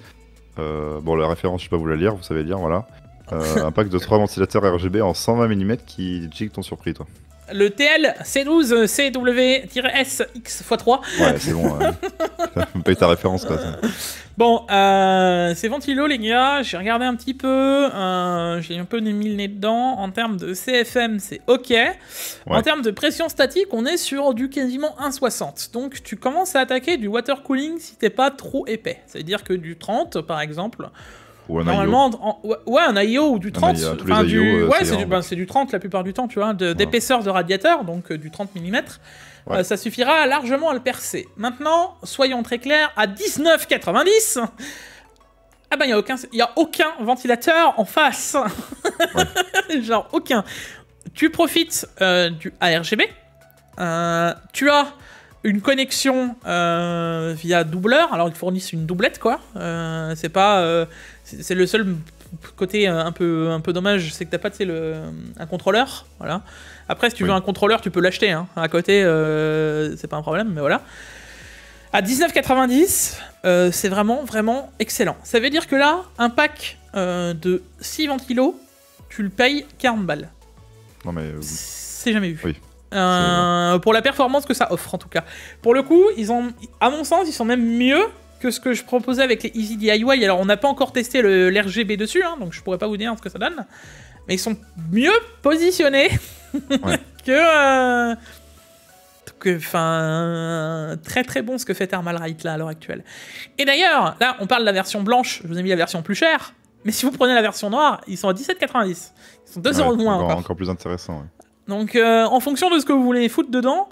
Bon, la référence, je sais pas vous la lire, vous savez lire, voilà. Un pack de 3 ventilateurs RGB en 120 mm qui jig ton surpris, toi. Le TL C12 CW-S X x3. Ouais, c'est bon. Paye ta référence, quoi. Bon, c'est ventilo, les gars. J'ai regardé un petit peu. J'ai un peu mis le nez dedans. En termes de CFM, c'est OK. En termes de pression statique, on est sur du quasiment 1,60. Donc, tu commences à attaquer du water cooling si t'es pas trop épais. C'est-à-dire que du 30, par exemple. Ou un normalement, ouais, un IO ou du 30. Enfin, c'est du 30 la plupart du temps, tu vois, d'épaisseur de radiateur, donc du 30 mm. Ouais. Ça suffira largement à le percer. Maintenant, soyons très clairs, à 19,90, ah ben il y a aucun ventilateur en face. Ouais. Genre aucun. Tu profites du ARGB. Tu as une connexion via doubleur. Alors ils fournissent une doublette, quoi. C'est pas, c'est le seul côté un peu dommage, c'est que t'as pas un contrôleur. Voilà. Après, si tu veux un contrôleur, tu peux l'acheter. Hein. À côté, c'est pas un problème, mais voilà. À 19,90, c'est vraiment, vraiment excellent. Ça veut dire que là, un pack de 6 ventilos, tu le payes 40 balles. Non mais... C'est jamais vu. Oui. Pour la performance que ça offre, en tout cas. Pour le coup, à mon sens, ils sont même mieux que ce que je proposais avec les Easy DIY. Alors, on n'a pas encore testé l'RGB dessus, hein, donc je pourrais pas vous dire ce que ça donne. Mais ils sont mieux positionnés que... Enfin, très très bon ce que fait Thermalright là à l'heure actuelle. Et d'ailleurs, là on parle de la version blanche, je vous ai mis la version plus chère, mais si vous prenez la version noire, ils sont à 17,90. Ils sont 2 € de moins encore plus intéressant. Ouais. Donc en fonction de ce que vous voulez foutre dedans,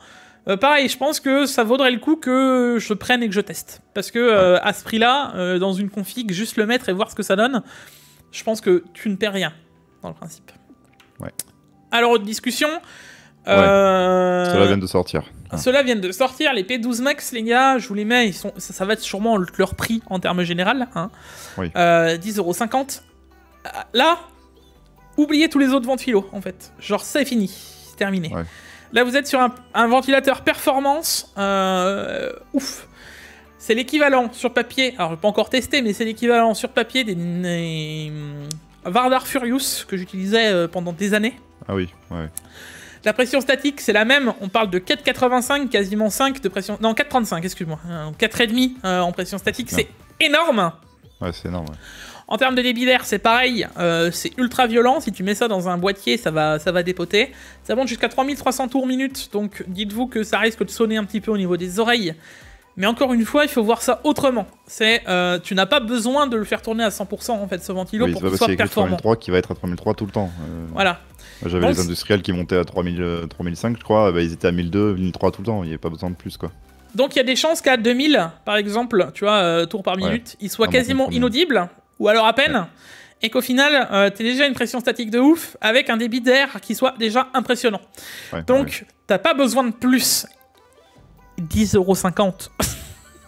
pareil, je pense que ça vaudrait le coup que je prenne et que je teste. Parce que à ce prix-là, dans une config, juste le mettre et voir ce que ça donne, je pense que tu ne perds rien, dans le principe. Ouais. Alors, autre discussion. Ceux-là viennent de sortir. Ceux-là viennent de sortir, les P12 Max, les gars, je vous les mets, ça va être sûrement leur prix en termes général. Hein. Oui. 10,50 €. Là, oubliez tous les autres ventilos, en fait. Genre, c'est fini, c'est terminé. Ouais. Là, vous êtes sur un ventilateur performance, ouf. C'est l'équivalent sur papier, alors je n'ai pas encore testé, mais c'est l'équivalent sur papier des Vardar Furious que j'utilisais pendant des années. Ah oui, ouais. La pression statique, c'est la même. On parle de 4,85, quasiment 5 de pression... Non, 4,35, excuse-moi. 4,5 en pression statique, c'est énorme. Ouais, c'est énorme, ouais. En termes de débit d'air, c'est pareil. C'est ultra violent. Si tu mets ça dans un boîtier, ça va dépoter. Ça monte jusqu'à 3300 tours minute. Donc, dites-vous que ça risque de sonner un petit peu au niveau des oreilles. Mais encore une fois, il faut voir ça autrement. Tu n'as pas besoin de le faire tourner à 100% en fait, ce ventilo, pour qu'il soit performant. 3003 qui va être à 3003 tout le temps. Voilà. J'avais les industriels qui montaient à 3005, je crois. Bah, ils étaient à 1002, 1003 tout le temps. Il n'y avait pas besoin de plus, quoi. Donc il y a des chances qu'à 2000, par exemple, tu vois, tours par minute, il soit quasiment inaudible, ou alors à peine, et qu'au final, tu aies déjà une pression statique de ouf, avec un débit d'air qui soit déjà impressionnant. Donc, t'as pas besoin de plus. 10,50 €.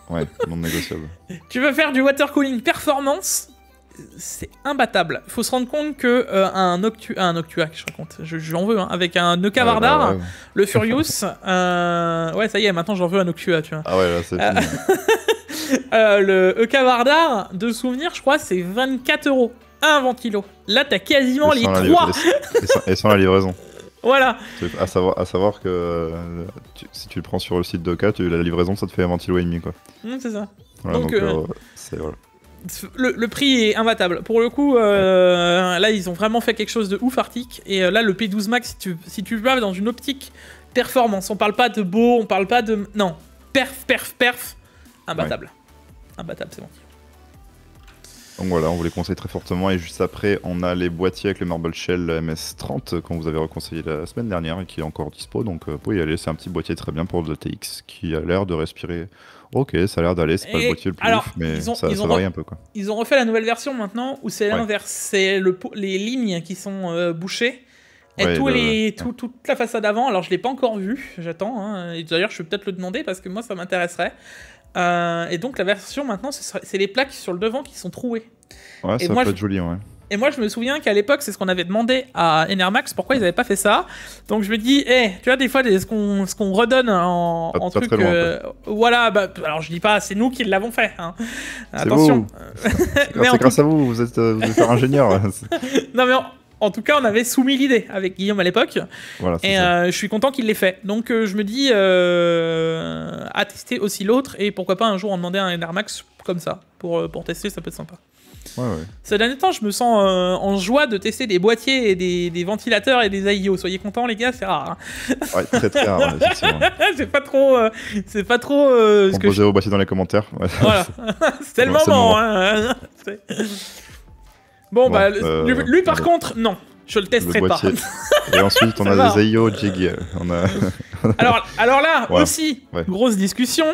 Ouais, non négociable. Tu veux faire du water cooling performance, c'est imbattable. Il faut se rendre compte que un Noctua, je raconte, j'en veux, hein, avec un Euka Vardar, le Furious, ouais, ça y est, maintenant j'en veux un Noctua, tu vois. Ah ouais, là c'est fini. Le Euka Vardar, de souvenir, je crois, c'est 24 € un ventilo. Là, t'as quasiment les 3. Et sans la livraison. Voilà. À savoir que si tu le prends sur le site d'Oka, la livraison, ça te fait un ventilo et demi, quoi. C'est ça. Voilà, donc voilà. Le prix est imbattable. Pour le coup, là, ils ont vraiment fait quelque chose de ouf, Arctic. Et là, le P12 Max, si tu vas dans une optique performance, on parle pas de beau, on parle pas de... Non, perf, imbattable. Ouais. Imbattable, c'est bon. Donc voilà, on vous les conseille très fortement. Et juste après, on a les boîtiers avec le Marble Shell MS30 qu'on vous avait reconseillé la semaine dernière et qui est encore dispo. Donc vous pouvez y aller, c'est un petit boîtier très bien pour le TX qui a l'air de respirer. Ok, ça a l'air d'aller, c'est pas le boîtier le plus ouf, mais ça varie un peu, quoi. Ils ont refait la nouvelle version maintenant où c'est l'inverse. C'est les lignes qui sont bouchées et toute la façade avant. Alors je l'ai pas encore vu, j'attends. Hein. Et d'ailleurs, je vais peut-être le demander parce que moi ça m'intéresserait. Et donc la version maintenant, c'est les plaques sur le devant qui sont trouées. Ouais, ça peut être joli, ouais. Et moi, je me souviens qu'à l'époque, c'est ce qu'on avait demandé à Enermax, pourquoi ils n'avaient pas fait ça. Donc je me dis, tu vois, des fois, ce qu'on redonne en Pas truc... très loin, voilà, bah, alors je dis pas, c'est nous qui l'avons fait. Hein. C'est Attention. C'est grâce à vous, vous êtes ingénieur. Non, mais en tout cas, on avait soumis l'idée avec Guillaume à l'époque. Voilà, Et je suis content qu'il l'ait fait. Donc je me dis, à tester aussi l'autre. Et pourquoi pas un jour en demander un Enermax comme ça. Pour tester, ça peut être sympa. Ouais. Ces derniers temps, je me sens en joie de tester des boîtiers et des ventilateurs et des AIO. Soyez contents, les gars, c'est rare. Hein. Ouais, très rare, effectivement. c'est pas trop. Composez vos boîtiers dans les commentaires. Ouais. Voilà, c'est le moment. Hein. Bon, bah, lui par contre, non. Je le testerai pas. Et ensuite, on a des AIO Jig. Alors là, aussi, grosse discussion.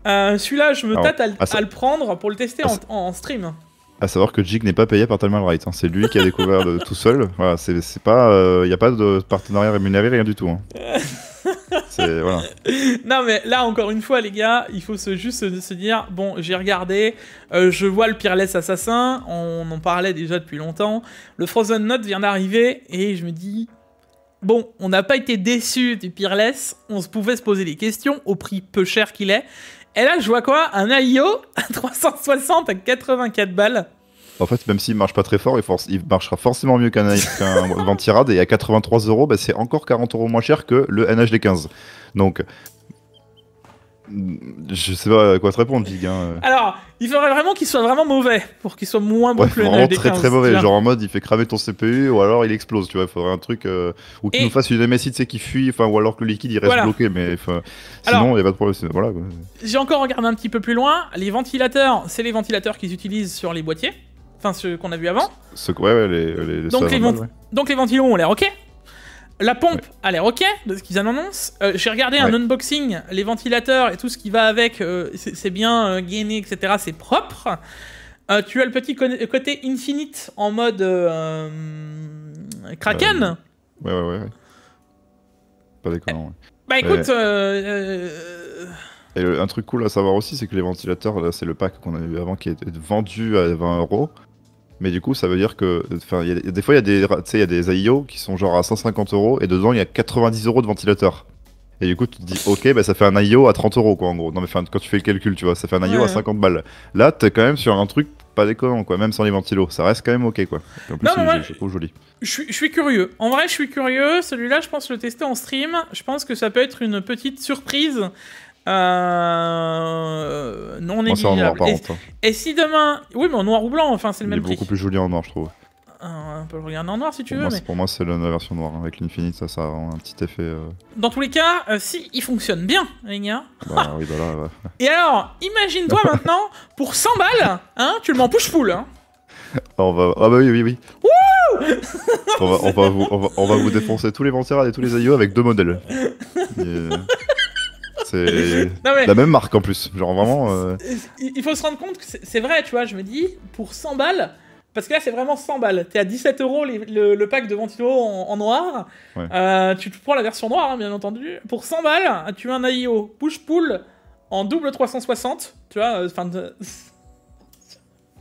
Celui-là, je me tâte à le prendre pour le tester en stream. À savoir que Jig n'est pas payé par Thelma Wright. Hein. C'est lui qui a découvert tout seul. Voilà, c'est pas, y a pas de partenariat rémunéré, rien du tout. Hein. Voilà. Non mais là encore une fois les gars, il faut juste se dire bon, j'ai regardé, je vois le Peerless Assassin, on en parlait déjà depuis longtemps, le Frozen Note vient d'arriver et je me dis bon, on n'a pas été déçus du Peerless, on pouvait se poser des questions au prix peu cher qu'il est. Et là je vois quoi, un AIO à 360 à 84 balles. En fait, même s'il marche pas très fort, il marchera forcément mieux qu'un Ventirad. Et à 83 €, bah, c'est encore 40 € moins cher que le NHD15. Donc, je sais pas à quoi te répondre, Jig. Hein. Alors, il faudrait vraiment qu'il soit vraiment mauvais pour qu'il soit moins bon que le NHD15. Très très mauvais, genre en mode il fait cramer ton CPU ou alors il explose, tu vois. Il faudrait un truc ou qu'il nous fasse une MSI, tu sais, qui fuit, ou alors que le liquide il reste bloqué, mais sinon il n'y a pas de problème. Voilà, quoi. J'ai encore regardé un petit peu plus loin. Les ventilateurs, c'est les ventilateurs qu'ils utilisent sur les boîtiers. Enfin, ceux qu'on a vu avant. Les donc les ventilos ont l'air ok. La pompe a l'air ok de ce qu'ils annoncent. J'ai regardé un unboxing, les ventilateurs et tout ce qui va avec, c'est bien gainé, etc. C'est propre. Tu as le petit côté Infinite en mode Kraken. Ouais. Pas déconnant, ouais. Bah écoute... Et un truc cool à savoir aussi, c'est que les ventilateurs, là, c'est le pack qu'on avait vu avant qui est vendu à 20 €. Mais du coup, ça veut dire que, des fois, il y a des AIO qui sont genre à 150 € et dedans, il y a 90 € de ventilateur. Et du coup, tu te dis, ok, bah ça fait un AIO à 30 € quoi, en gros. Non, mais quand tu fais le calcul, tu vois, ça fait un AIO à 50 balles. Là, t'es quand même sur un truc pas déconnant, quoi, même sans les ventilos. Ça reste quand même ok, quoi. Et en plus, c'est trop joli. Je suis curieux. En vrai, je suis curieux. Celui-là, je pense le tester en stream. Je pense que ça peut être une petite surprise. Non négligeable. Et si demain... Oui, mais en noir ou blanc, enfin, c'est le même prix. Il est beaucoup plus joli en noir, je trouve. On peut le regarder en noir si tu veux. Pour moi, c'est la version noire. Avec l'Infinite, ça a un petit effet... Dans tous les cas, si il fonctionne bien, les gars. Bah oui, bah là... Et alors, imagine-toi maintenant, pour 100 balles, hein, tu le mets en push-pull. Hein. Ah bah oui. Wouh on va vous défoncer tous les Ventirad et tous les AIO avec 2 modèles. C'est la même marque en plus, genre vraiment... Il faut se rendre compte que c'est vrai, tu vois, je me dis, pour 100 balles, parce que là c'est vraiment 100 balles, t'es à 17 € le pack de ventilo en noir, tu te prends la version noire, hein, bien entendu, pour 100 balles, tu as un AIO push-pull en double 360, tu vois,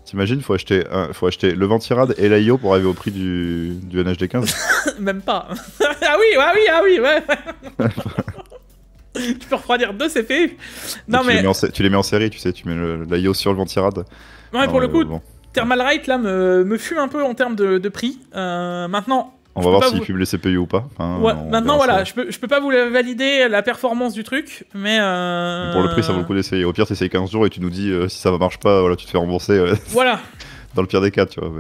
T'imagines, faut acheter le Ventirad et l'AIO pour arriver au prix du NHD15. Même pas. Ah oui, ouais. Tu peux refroidir 2 CPU. Non, mais... Tu les mets en série, tu sais, tu mets l'AIO sur le Ventirad. Ouais, pour le coup, Thermal Right là me fume un peu en termes de prix. Maintenant... On va voir s'il fume les CPU ou pas. Maintenant, voilà, je peux pas vous valider la performance du truc, mais... Pour le prix, ça vaut le coup d'essayer. Au pire, t'essayes 15 jours et tu nous dis si ça marche pas, voilà, tu te fais rembourser. Voilà. Dans le pire des cas, tu vois.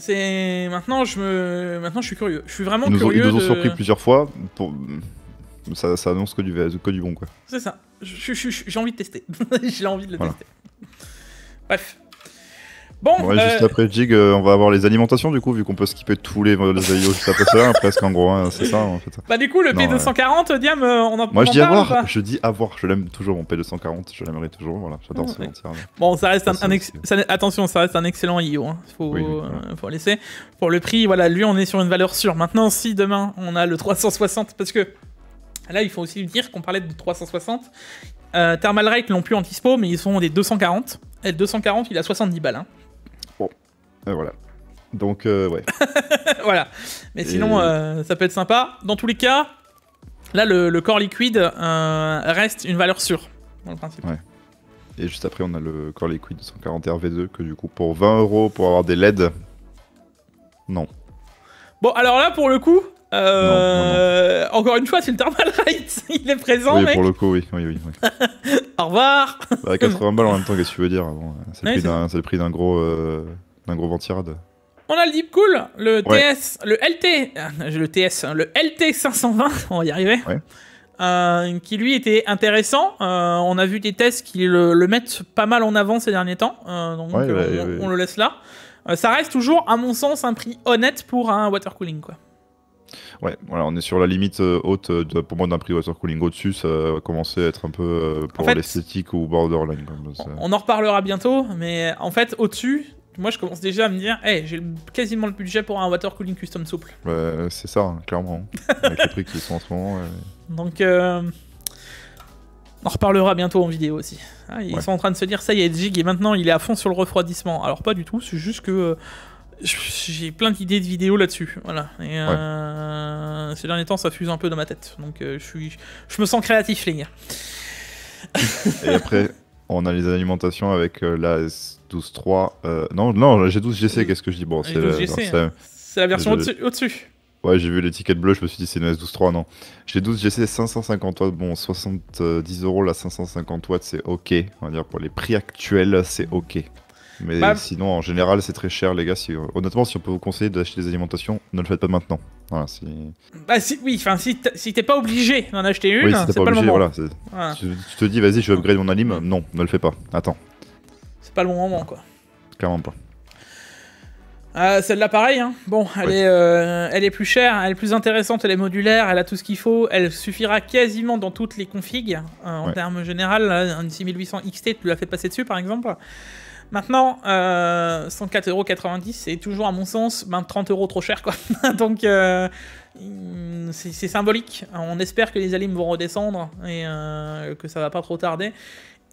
Mais... Maintenant, je suis curieux. Je suis vraiment curieux. Ils nous ont surpris plusieurs fois. Ça annonce que du bon, quoi. C'est ça. J'ai envie de tester. J'ai envie de le tester. Bref. Bon, juste après Jig, on va avoir les alimentations, du coup, vu qu'on peut skipper tous les AIO juste après ça, presque en gros, hein, c'est ça, en fait. Bah du coup, le P240, Diam, on en Moi, je dis avoir, je laime toujours mon P240, je l'aimerais toujours, voilà, j'adore ce ventire. Bon, ça reste attention, ça reste un excellent IO, hein. Faut laisser. Pour le prix, voilà, lui, on est sur une valeur sûre. Maintenant, si demain, on a le 360, parce que là, il faut aussi dire qu'on parlait de 360, Thermal Right l'ont plus en dispo, mais ils sont des 240, et le 240, il a 70 balles, hein. Et voilà. Donc, ouais. Voilà. Mais sinon, ça peut être sympa. Dans tous les cas, là, le corps liquide reste une valeur sûre, dans le principe. Ouais. Et juste après, on a le Core Liquid 141 V2 que du coup, pour 20 € pour avoir des LED, non. Bon, alors là, pour le coup, Non. encore une fois, c'est le Thermal Right. Il est présent, Oui, mec. pour le coup, oui. Au revoir. Bah, 80 balles en même temps, qu'est-ce que tu veux dire? Bon, c'est Ouais, le prix d'un gros ventirad. On a le Deep Cool, le Ouais. TS, le LT, le TS, le LT 520, on va y arriver. Ouais. Qui lui était intéressant. On a vu des tests qui le mettent pas mal en avant ces derniers temps. Donc Ouais, on le laisse là. Ça reste toujours, à mon sens, un prix honnête pour un water cooling, quoi. Ouais, voilà, on est sur la limite haute pour moi d'un prix water cooling. Au-dessus, ça va commencer à être un peu pour En fait, l'esthétique ou borderline. On en reparlera bientôt, mais en fait, au-dessus, moi je commence déjà à me dire, hey, j'ai quasiment le budget pour un water cooling custom souple. C'est ça, hein, clairement. Avec les prix qui sont en ce moment. Donc, on en reparlera bientôt en vidéo aussi. Ah, ils sont en train de se dire, ça y est, Jig, et maintenant il est à fond sur le refroidissement. Alors, pas du tout, c'est juste que j'ai plein d'idées de vidéos là-dessus. Voilà. Et ces derniers temps, ça fuse un peu dans ma tête. Donc, je me sens créatif, les gars. Et après, on a les alimentations avec la S12.3. Non, j'ai 12GC, qu'est-ce que je dis? Bon, c'est la version au-dessus. Ouais, j'ai vu l'étiquette bleue, je me suis dit c'est une S12.3, non. J'ai 12GC 550 watts, bon, 70 € la 550 watts, c'est ok. On va dire pour les prix actuels, c'est ok. Mais sinon, en général, c'est très cher, les gars. Honnêtement, si on peut vous conseiller d'acheter des alimentations, ne le faites pas maintenant. Voilà, si t'es pas obligé d'en acheter une, oui, si c'est pas le obligé, moment. Voilà, tu te dis, vas-y, je vais upgrade mon alim. Non, ne le fais pas. Attends. C'est pas le bon moment, quoi. Clairement pas. Celle-là, pareil. Hein. Bon, elle est plus chère, elle est plus intéressante, elle est modulaire, elle a tout ce qu'il faut. Elle suffira quasiment dans toutes les configs. En termes général, un 6800 XT, tu l'as fait passer dessus, par exemple. Maintenant, 104,90 €, c'est toujours, à mon sens, 30 € trop cher, quoi. Donc, c'est symbolique. On espère que les alims vont redescendre et que ça va pas trop tarder.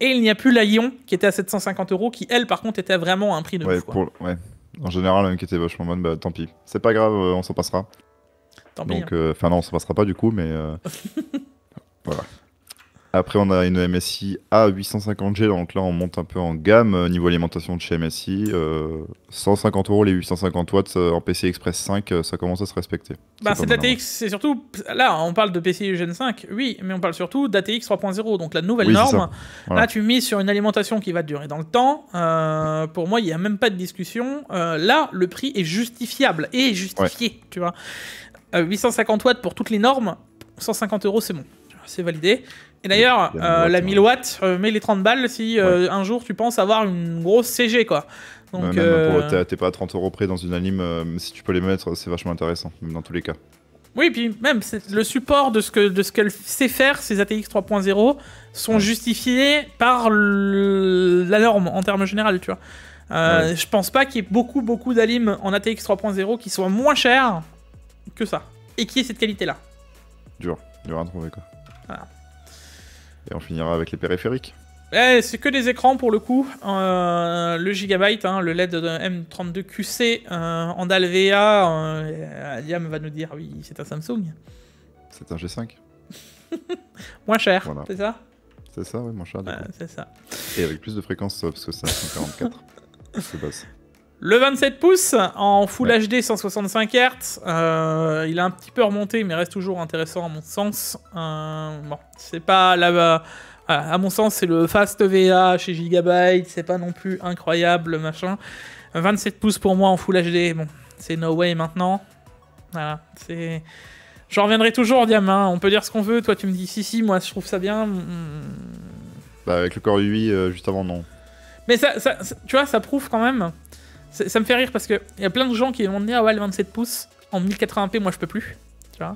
Et il n'y a plus la Ion, qui était à 750 €, qui, elle, par contre, était vraiment un prix de ouf, quoi. En général, même qui était vachement bonne, bah tant pis. C'est pas grave, on s'en passera. Tant pis. Donc, non, on s'en passera pas du coup, mais voilà. Après, on a une MSI A850G, donc là, on monte un peu en gamme niveau alimentation de chez MSI. 150 € les 850 watts en PCI Express 5, ça commence à se respecter. Cette ATX, c'est surtout... Là, on parle de PCI Gen 5, oui, mais on parle surtout d'ATX 3.0, donc la nouvelle norme. Voilà. Là, tu mises sur une alimentation qui va durer dans le temps. Pour moi, il n'y a même pas de discussion. Là, le prix est justifiable et justifié, tu vois. 850 watts pour toutes les normes, 150 €, c'est bon. C'est validé. Et d'ailleurs, la 1000 watts, mets les 30 balles si un jour tu penses avoir une grosse CG, quoi. Donc, t'es pas à 30 € près dans une alim, si tu peux les mettre, c'est vachement intéressant, même dans tous les cas. Oui, puis même le support de ce qu'elle sait faire, ces ATX 3.0, sont justifiés par la norme en termes généraux, tu vois. Je pense pas qu'il y ait beaucoup d'alim en ATX 3.0 qui soient moins chers que ça, et qui aient cette qualité-là. Dur à trouver, quoi. Voilà. Et on finira avec les périphériques. C'est que des écrans pour le coup. Le Gigabyte, le LED M32QC en dalle VA, Liam va nous dire oui, c'est un Samsung. C'est un G5. Moins cher, voilà. C'est ça? C'est ça, oui, moins cher. C'est ça. Et avec plus de fréquence, parce que c'est un 144. C'est basse. Le 27 pouces en Full HD 165 Hz, il a un petit peu remonté, mais reste toujours intéressant à mon sens. Bon, c'est pas là-bas. À mon sens, c'est le Fast VA chez Gigabyte, c'est pas non plus incroyable, machin. 27 pouces pour moi en Full HD, bon, c'est no way maintenant. Voilà, c'est... J'en reviendrai toujours, Diam, hein. On peut dire ce qu'on veut, toi tu me dis si, moi je trouve ça bien. Bah avec le Core UI, juste avant, non. Mais ça, tu vois, ça prouve quand même... Ça me fait rire parce qu'il y a plein de gens qui vont me dire ouais, le 27 pouces en 1080p, moi je peux plus. Tu vois.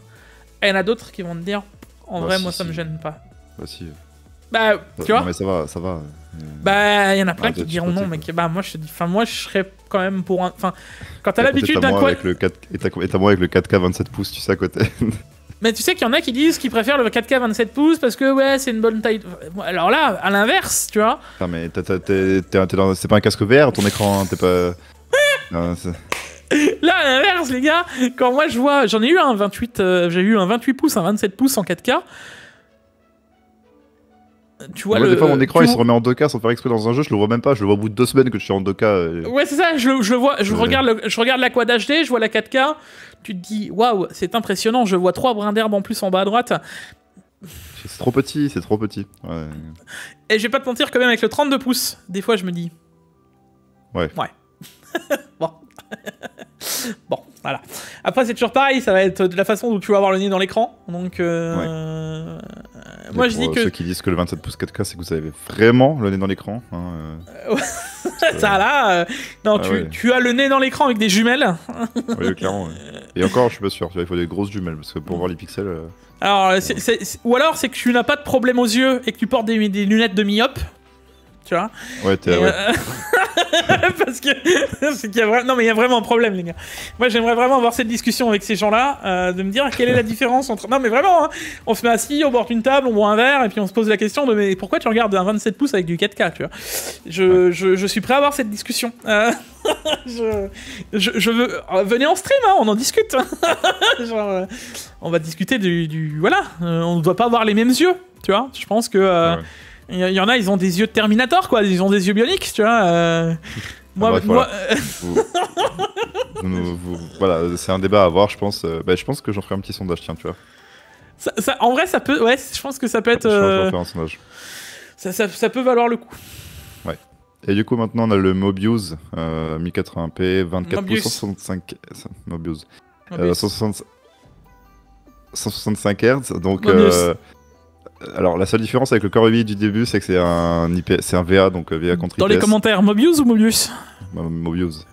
Et il y en a d'autres qui vont me dire en vrai, moi ça me gêne pas. Bah si. Bah, tu vois. Non, mais ça va. Bah, il y en a plein qui diront non, mais bah, moi je serais quand même pour un. Enfin, quand t'as l'habitude d'un quoi. Et t'as moi avec le 4K 27 pouces, tu sais à côté. Mais tu sais qu'il y en a qui disent qu'ils préfèrent le 4K 27 pouces parce que ouais, c'est une bonne taille. Alors là, à l'inverse, tu vois. Non mais c'est pas un casque VR ton écran, hein, t'es pas... Là, à l'inverse, les gars, quand moi je vois, j'en ai eu un 28, j'ai eu un 28 pouces, un 27 pouces en 4K. Tu vois, Moi, des fois, mon écran tu il se remet en 2K sans faire exprès dans un jeu, je le vois même pas, je le vois au bout de 2 semaines que je suis en 2K. Ouais, c'est ça, je le vois, je regarde la Quad HD, je vois la 4K, tu te dis, waouh, c'est impressionnant, je vois 3 brins d'herbe en plus en bas à droite. C'est trop petit, c'est trop petit. Ouais. Et je vais pas te mentir, quand même, avec le 32 pouces, des fois je me dis. Ouais. Bon. Bon, voilà. Après, c'est toujours pareil, ça va être de la façon dont tu vas avoir le nez dans l'écran. Donc, moi je dis que. Ceux qui disent que le 27 pouces 4K, c'est que vous avez vraiment le nez dans l'écran. Hein, ça là. Non, tu as le nez dans l'écran avec des jumelles. Oui, clairement. Ouais. Et encore, je suis pas sûr. Il faut des grosses jumelles parce que pour voir les pixels. Alors, ou alors, c'est que tu n'as pas de problème aux yeux et que tu portes des lunettes de myope. Tu vois. Ouais, parce que non mais il y a vraiment un problème, les gars. Moi j'aimerais vraiment avoir cette discussion avec ces gens-là, de me dire quelle est la différence entre. Non mais vraiment, hein, on se met assis au bord d'une table, on boit un verre et puis on se pose la question de mais pourquoi tu regardes un 27 pouces avec du 4K, tu vois. Je suis prêt à avoir cette discussion. Je veux venez en stream, hein, on en discute. Genre, on va discuter du voilà, on ne doit pas avoir les mêmes yeux, tu vois. Je pense que il y en a, ils ont des yeux de Terminator, quoi. Ils ont des yeux bioniques, tu vois. Voilà, c'est un débat à avoir, je pense. Je pense que j'en ferai un petit sondage, tiens, tu vois. En vrai, ça peut. Ouais, je pense que ça peut être. Je vais faire un sondage. Ça peut valoir le coup. Ouais. Et du coup, maintenant, on a le Mobius 1080p, 24 pouces, 165. Mobius. 165 Hz. Donc. Alors la seule différence avec le Core i8 du début, c'est que c'est un VA, donc VA contre IPS. Dans les commentaires, Mobius ou Mobius? Mobius.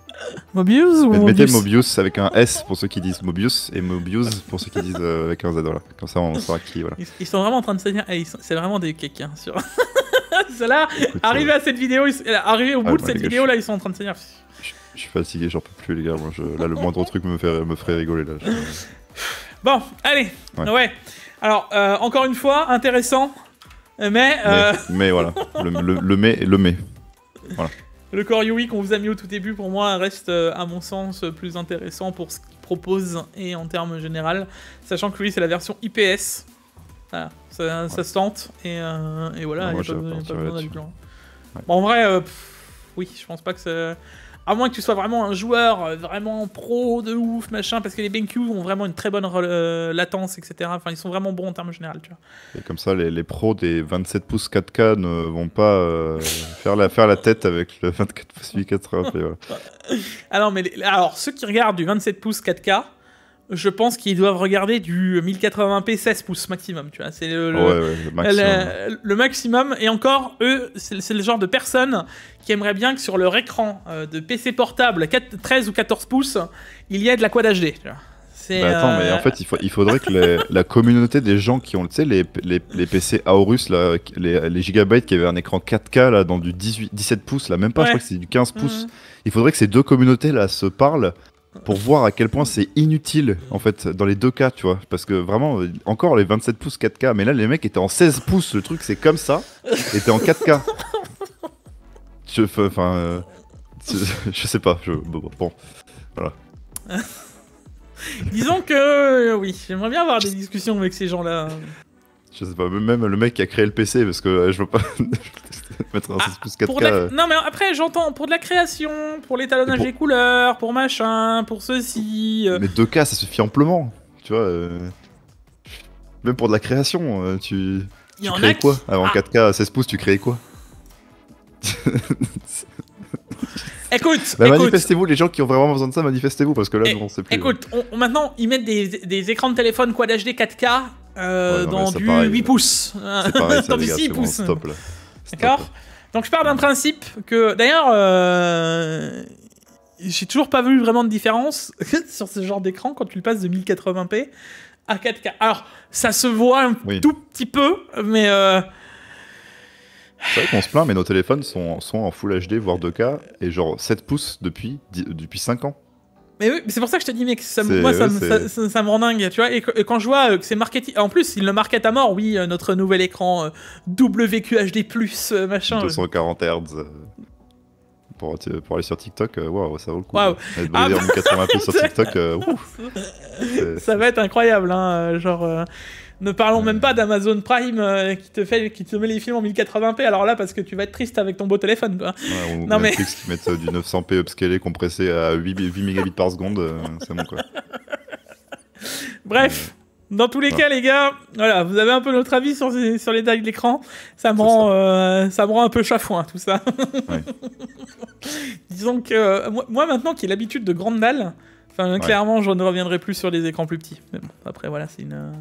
Mobius ou Mobius? Mettez Mobius avec un S pour ceux qui disent Mobius et Mobius pour ceux qui disent avec un Z, voilà. Comme ça on saura qui, voilà. Ils sont vraiment en train de se dire, c'est vraiment des cakes, hein, sur... Ceux-là, arrivé à cette vidéo, arrivé au bout de cette vidéo, là, ils sont en train de se dire... Je suis fatigué, j'en peux plus, les gars. Moi, là, le moindre truc me ferait rigoler, là. Bon, allez, ouais. Alors, encore une fois, intéressant, mais voilà, le mais. Voilà. Le Core UI qu'on vous a mis au tout début, pour moi, reste, à mon sens, plus intéressant pour ce qu'il propose et en termes général, sachant que lui, c'est la version IPS. Voilà, ça se tente, et voilà, il n'y a pas besoin d'aller plus loin. Ouais. Bon, en vrai, oui, je pense pas que ça... À moins que tu sois vraiment un joueur vraiment pro de ouf, machin, parce que les BenQ ont vraiment une très bonne latence, etc. Enfin, ils sont vraiment bons en termes généraux, tu vois. Et comme ça, les pros des 27 pouces 4K ne vont pas faire la tête avec le 24 pouces 1080p. Voilà. Alors, ceux qui regardent du 27 pouces 4K, je pense qu'ils doivent regarder du 1080p 16 pouces maximum, tu vois. C'est le maximum. Le maximum. Et encore, eux, c'est le genre de personnes qui aimeraient bien que sur leur écran de PC portable 13 ou 14 pouces, il y ait de la Quad HD, tu vois. Attends, mais en fait, il faudrait que la communauté des gens qui ont, tu sais, les PC Aorus, là, les gigabytes qui avaient un écran 4K là, dans du 17 pouces, là, même pas, je crois que c'est du 15 pouces. Il faudrait que ces deux communautés là se parlent pour voir à quel point c'est inutile, en fait, dans les deux cas, tu vois. Parce que vraiment, encore les 27 pouces 4K, mais là, les mecs étaient en 16 pouces, le truc, c'est comme ça, et t'es en 4K. Je sais pas, bon, voilà. Disons que, oui, j'aimerais bien avoir des discussions avec ces gens-là. Je sais pas, même le mec qui a créé le PC, parce que je veux pas mettre un 16 pouces 4K. Non mais après, j'entends, pour de la création, pour l'étalonnage des couleurs, pour machin, pour ceci... Mais 2K, ça suffit amplement, tu vois. Même pour de la création, tu créais quoi avant 4K à 16 pouces, tu créais quoi? Écoute, manifestez-vous, les gens qui ont vraiment besoin de ça, manifestez-vous, parce que là, on sait plus. Écoute, maintenant, ils mettent des écrans de téléphone Quad HD 4K dans du 8 pouces. C'est pareil, dans du 6 pouces. Stop, là. D'accord. Donc je pars d'un principe que, d'ailleurs, j'ai toujours pas vu vraiment de différence sur ce genre d'écran quand tu le passes de 1080p à 4K. Alors, ça se voit un tout petit peu, mais... C'est vrai qu'on se plaint, mais nos téléphones sont en Full HD, voire 2K, et genre 7 pouces depuis 5 ans. Mais oui, c'est pour ça que je te dis, mec, ça me rend dingue, tu vois. Et quand je vois que c'est marketé, en plus, ils le marketent à mort, oui, notre nouvel écran WQHD+, machin. 240 Hz. pour aller sur TikTok, waouh, ça vaut le coup. Waouh. Être bridé en 1080p sur TikTok, Ça va être incroyable, hein. Genre, ne parlons même pas d'Amazon Prime qui te met les films en 1080p. Alors là, parce que tu vas être triste avec ton beau téléphone, quoi. Ouais, ou Non, mais- Netflix qui mettent du 900p upscalé compressé à 8 mégabits par seconde, c'est bon quoi. Bref, dans tous les Ouais. cas, les gars, voilà, vous avez un peu notre avis sur les tailles de l'écran. Ça me C'est rend un peu chafouin, tout ça. Ouais. Disons que moi, maintenant qui ai l'habitude de grandes dalles, clairement, je ne reviendrai plus sur des écrans plus petits. Mais bon, après, voilà, c'est une...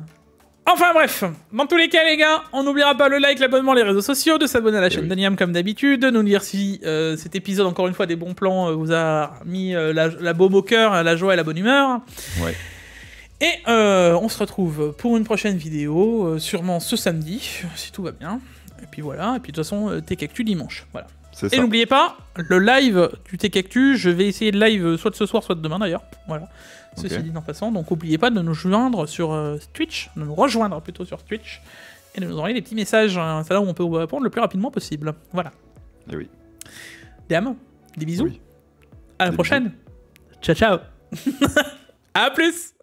Enfin bref, dans tous les cas les gars, on n'oubliera pas le like, l'abonnement, les réseaux sociaux, de s'abonner à la chaîne de Niam comme d'habitude, de nous dire si cet épisode, encore une fois, des bons plans, vous a mis la baume au cœur, la joie et la bonne humeur. Ouais. Et on se retrouve pour une prochaine vidéo, sûrement ce samedi, si tout va bien. Et puis voilà, et puis de toute façon, Tech Actu dimanche. Voilà. C'est Et ça. n'oubliez pas, le live du Tech Actu, je vais essayer de live soit de ce soir, soit de demain d'ailleurs. Voilà. Ceci Ok. dit en passant, donc n'oubliez pas de nous joindre sur Twitch, de nous rejoindre plutôt sur Twitch, et de nous envoyer des petits messages, c'est là où on peut vous répondre le plus rapidement possible. Voilà. Et oui. Dame, des bisous. Oui. À la Des prochaine. Ciao ciao. À plus.